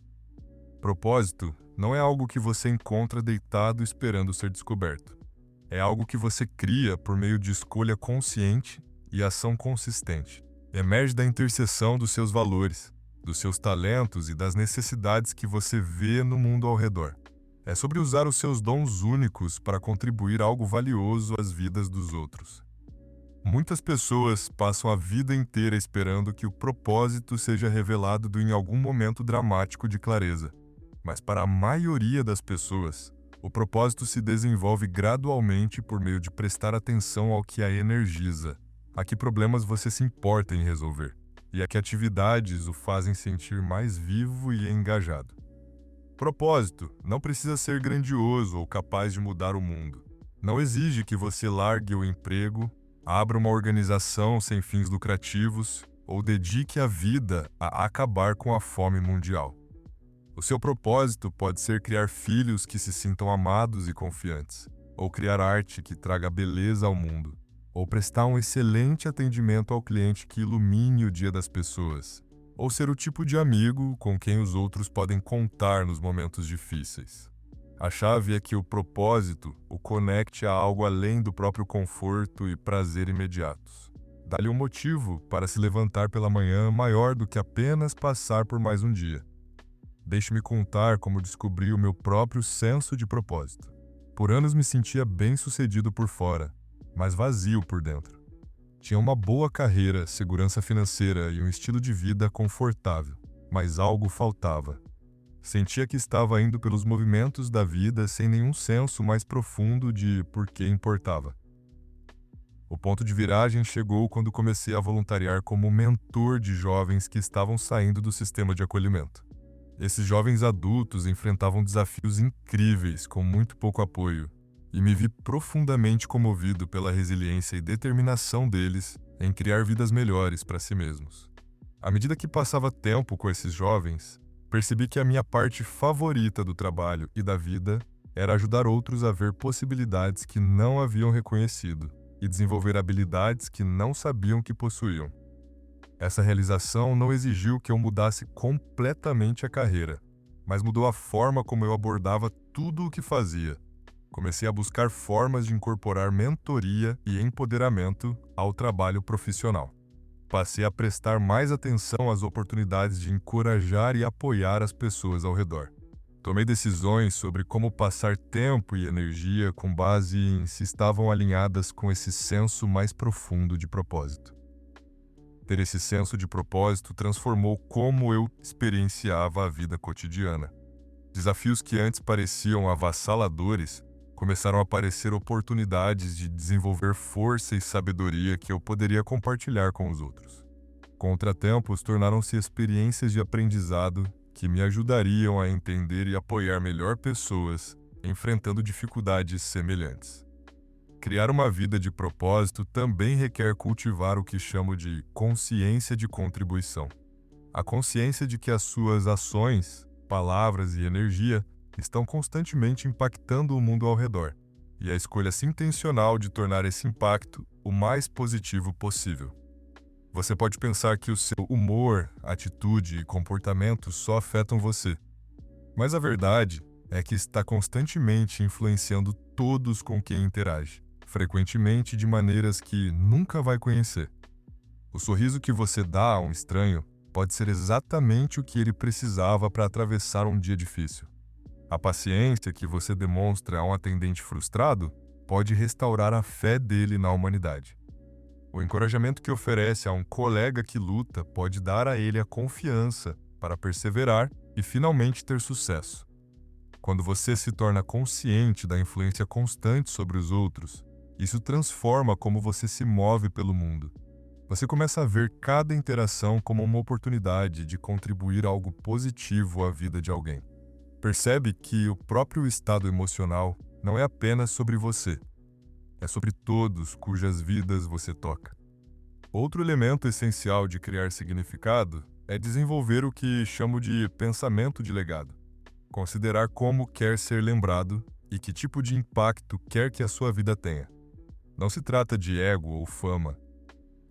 Propósito não é algo que você encontra deitado esperando ser descoberto. É algo que você cria por meio de escolha consciente e ação consistente. Emerge da interseção dos seus valores, dos seus talentos e das necessidades que você vê no mundo ao redor. É sobre usar os seus dons únicos para contribuir algo valioso às vidas dos outros. Muitas pessoas passam a vida inteira esperando que o propósito seja revelado em algum momento dramático de clareza. Mas para a maioria das pessoas, o propósito se desenvolve gradualmente por meio de prestar atenção ao que a energiza, a que problemas você se importa em resolver, e a que atividades o fazem sentir mais vivo e engajado. Propósito não precisa ser grandioso ou capaz de mudar o mundo. Não exige que você largue o emprego, abra uma organização sem fins lucrativos ou dedique a vida a acabar com a fome mundial. O seu propósito pode ser criar filhos que se sintam amados e confiantes, ou criar arte que traga beleza ao mundo, ou prestar um excelente atendimento ao cliente que ilumine o dia das pessoas, ou ser o tipo de amigo com quem os outros podem contar nos momentos difíceis. A chave é que o propósito o conecte a algo além do próprio conforto e prazer imediatos. Dá-lhe um motivo para se levantar pela manhã maior do que apenas passar por mais um dia. Deixe-me contar como descobri o meu próprio senso de propósito. Por anos me sentia bem-sucedido por fora, mas vazio por dentro. Tinha uma boa carreira, segurança financeira e um estilo de vida confortável, mas algo faltava. Sentia que estava indo pelos movimentos da vida sem nenhum senso mais profundo de por que importava. O ponto de viragem chegou quando comecei a voluntariar como mentor de jovens que estavam saindo do sistema de acolhimento. Esses jovens adultos enfrentavam desafios incríveis com muito pouco apoio, e me vi profundamente comovido pela resiliência e determinação deles em criar vidas melhores para si mesmos. À medida que passava tempo com esses jovens, percebi que a minha parte favorita do trabalho e da vida era ajudar outros a ver possibilidades que não haviam reconhecido e desenvolver habilidades que não sabiam que possuíam. Essa realização não exigiu que eu mudasse completamente a carreira, mas mudou a forma como eu abordava tudo o que fazia. Comecei a buscar formas de incorporar mentoria e empoderamento ao trabalho profissional. Passei a prestar mais atenção às oportunidades de encorajar e apoiar as pessoas ao redor. Tomei decisões sobre como passar tempo e energia com base em se estavam alinhadas com esse senso mais profundo de propósito. Ter esse senso de propósito transformou como eu experienciava a vida cotidiana. Desafios que antes pareciam avassaladores começaram a aparecer oportunidades de desenvolver força e sabedoria que eu poderia compartilhar com os outros. Contratempos tornaram-se experiências de aprendizado que me ajudariam a entender e apoiar melhor pessoas enfrentando dificuldades semelhantes. Criar uma vida de propósito também requer cultivar o que chamo de consciência de contribuição. A consciência de que as suas ações, palavras e energia estão constantemente impactando o mundo ao redor, e a escolha intencional de tornar esse impacto o mais positivo possível. Você pode pensar que o seu humor, atitude e comportamento só afetam você, mas a verdade é que está constantemente influenciando todos com quem interage, frequentemente de maneiras que nunca vai conhecer. O sorriso que você dá a um estranho pode ser exatamente o que ele precisava para atravessar um dia difícil. A paciência que você demonstra a um atendente frustrado pode restaurar a fé dele na humanidade. O encorajamento que oferece a um colega que luta pode dar a ele a confiança para perseverar e finalmente ter sucesso. Quando você se torna consciente da influência constante sobre os outros, isso transforma como você se move pelo mundo. Você começa a ver cada interação como uma oportunidade de contribuir algo positivo à vida de alguém. Percebe que o próprio estado emocional não é apenas sobre você, é sobre todos cujas vidas você toca. Outro elemento essencial de criar significado é desenvolver o que chamo de pensamento de legado. Considerar como quer ser lembrado e que tipo de impacto quer que a sua vida tenha. Não se trata de ego ou fama.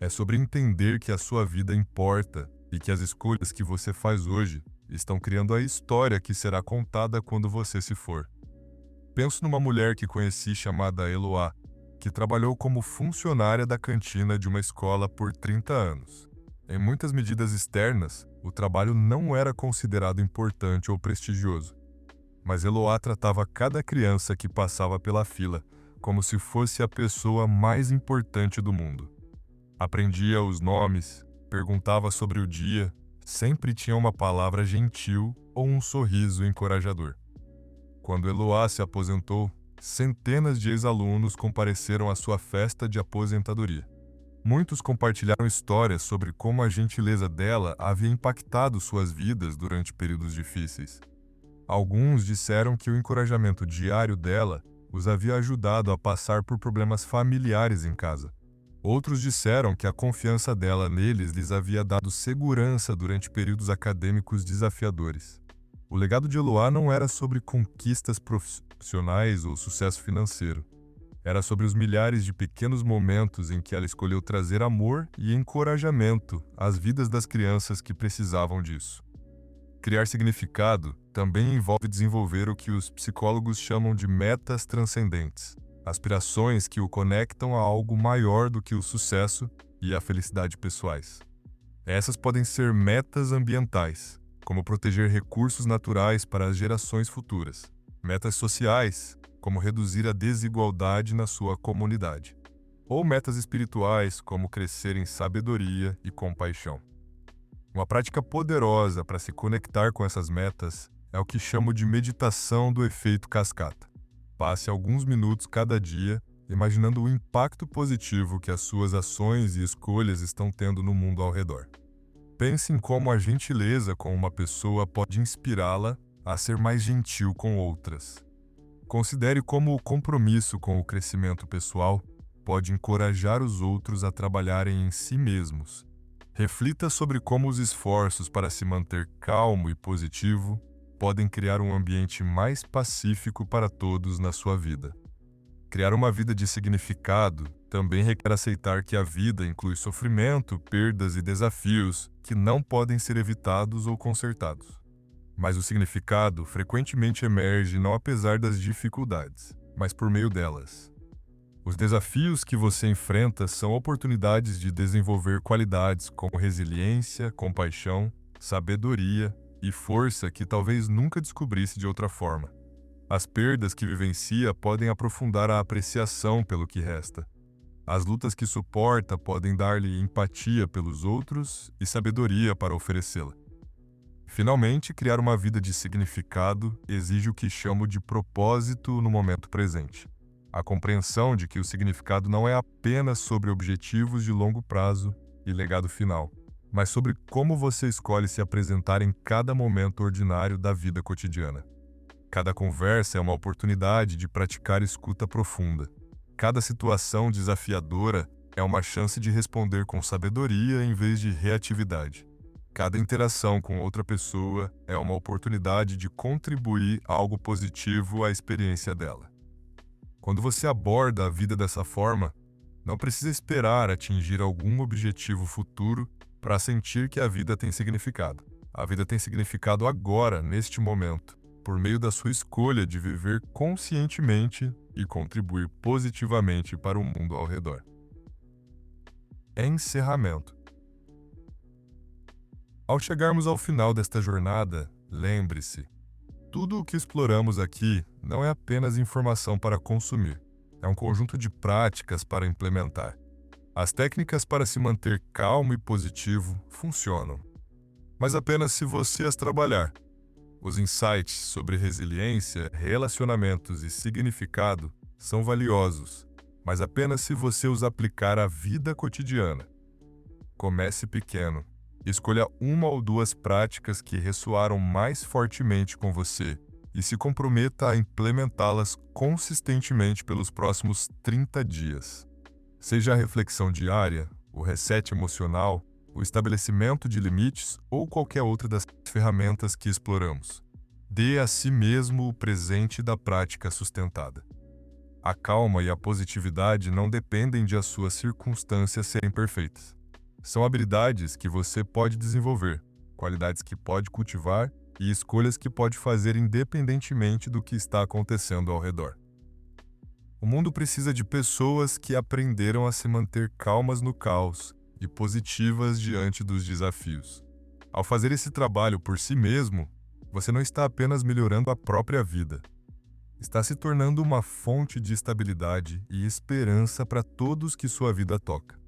É sobre entender que a sua vida importa e que as escolhas que você faz hoje estão criando a história que será contada quando você se for. Penso numa mulher que conheci chamada Eloá, que trabalhou como funcionária da cantina de uma escola por 30 anos. Em muitas medidas externas, o trabalho não era considerado importante ou prestigioso, mas Eloá tratava cada criança que passava pela fila como se fosse a pessoa mais importante do mundo. Aprendia os nomes, perguntava sobre o dia, sempre tinha uma palavra gentil ou um sorriso encorajador. Quando Eloá se aposentou, centenas de ex-alunos compareceram à sua festa de aposentadoria. Muitos compartilharam histórias sobre como a gentileza dela havia impactado suas vidas durante períodos difíceis. Alguns disseram que o encorajamento diário dela os havia ajudado a passar por problemas familiares em casa. Outros disseram que a confiança dela neles lhes havia dado segurança durante períodos acadêmicos desafiadores. O legado de Eloá não era sobre conquistas profissionais ou sucesso financeiro. Era sobre os milhares de pequenos momentos em que ela escolheu trazer amor e encorajamento às vidas das crianças que precisavam disso. Criar significado também envolve desenvolver o que os psicólogos chamam de metas transcendentes. Aspirações que o conectam a algo maior do que o sucesso e a felicidade pessoais. Essas podem ser metas ambientais, como proteger recursos naturais para as gerações futuras. Metas sociais, como reduzir a desigualdade na sua comunidade. Ou metas espirituais, como crescer em sabedoria e compaixão. Uma prática poderosa para se conectar com essas metas é o que chamo de meditação do efeito cascata. Passe alguns minutos cada dia imaginando o impacto positivo que as suas ações e escolhas estão tendo no mundo ao redor. Pense em como a gentileza com uma pessoa pode inspirá-la a ser mais gentil com outras. Considere como o compromisso com o crescimento pessoal pode encorajar os outros a trabalharem em si mesmos. Reflita sobre como os esforços para se manter calmo e positivo podem criar um ambiente mais pacífico para todos na sua vida. Criar uma vida de significado também requer aceitar que a vida inclui sofrimento, perdas e desafios que não podem ser evitados ou consertados. Mas o significado frequentemente emerge não apesar das dificuldades, mas por meio delas. Os desafios que você enfrenta são oportunidades de desenvolver qualidades como resiliência, compaixão, sabedoria e força que talvez nunca descobrisse de outra forma. As perdas que vivencia podem aprofundar a apreciação pelo que resta. As lutas que suporta podem dar-lhe empatia pelos outros e sabedoria para oferecê-la. Finalmente, criar uma vida de significado exige o que chamo de propósito no momento presente. A compreensão de que o significado não é apenas sobre objetivos de longo prazo e legado final, mas sobre como você escolhe se apresentar em cada momento ordinário da vida cotidiana. Cada conversa é uma oportunidade de praticar escuta profunda. Cada situação desafiadora é uma chance de responder com sabedoria em vez de reatividade. Cada interação com outra pessoa é uma oportunidade de contribuir algo positivo à experiência dela. Quando você aborda a vida dessa forma, não precisa esperar atingir algum objetivo futuro para sentir que a vida tem significado. A vida tem significado agora, neste momento, por meio da sua escolha de viver conscientemente e contribuir positivamente para o mundo ao redor. Encerramento. Ao chegarmos ao final desta jornada, lembre-se, tudo o que exploramos aqui não é apenas informação para consumir, é um conjunto de práticas para implementar. As técnicas para se manter calmo e positivo funcionam, mas apenas se você as trabalhar. Os insights sobre resiliência, relacionamentos e significado são valiosos, mas apenas se você os aplicar à vida cotidiana. Comece pequeno. Escolha uma ou duas práticas que ressoaram mais fortemente com você e se comprometa a implementá-las consistentemente pelos próximos 30 dias. Seja a reflexão diária, o reset emocional, o estabelecimento de limites ou qualquer outra das ferramentas que exploramos. Dê a si mesmo o presente da prática sustentada. A calma e a positividade não dependem de as suas circunstâncias serem perfeitas. São habilidades que você pode desenvolver, qualidades que pode cultivar e escolhas que pode fazer independentemente do que está acontecendo ao redor. O mundo precisa de pessoas que aprenderam a se manter calmas no caos e positivas diante dos desafios. Ao fazer esse trabalho por si mesmo, você não está apenas melhorando a própria vida. Está se tornando uma fonte de estabilidade e esperança para todos que sua vida toca.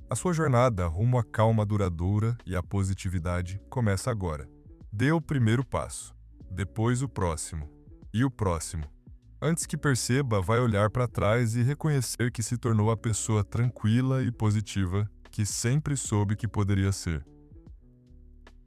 A sua jornada rumo à calma duradoura e à positividade começa agora. Dê o primeiro passo, depois o próximo, e o próximo. Antes que perceba, vai olhar para trás e reconhecer que se tornou a pessoa tranquila e positiva que sempre soube que poderia ser.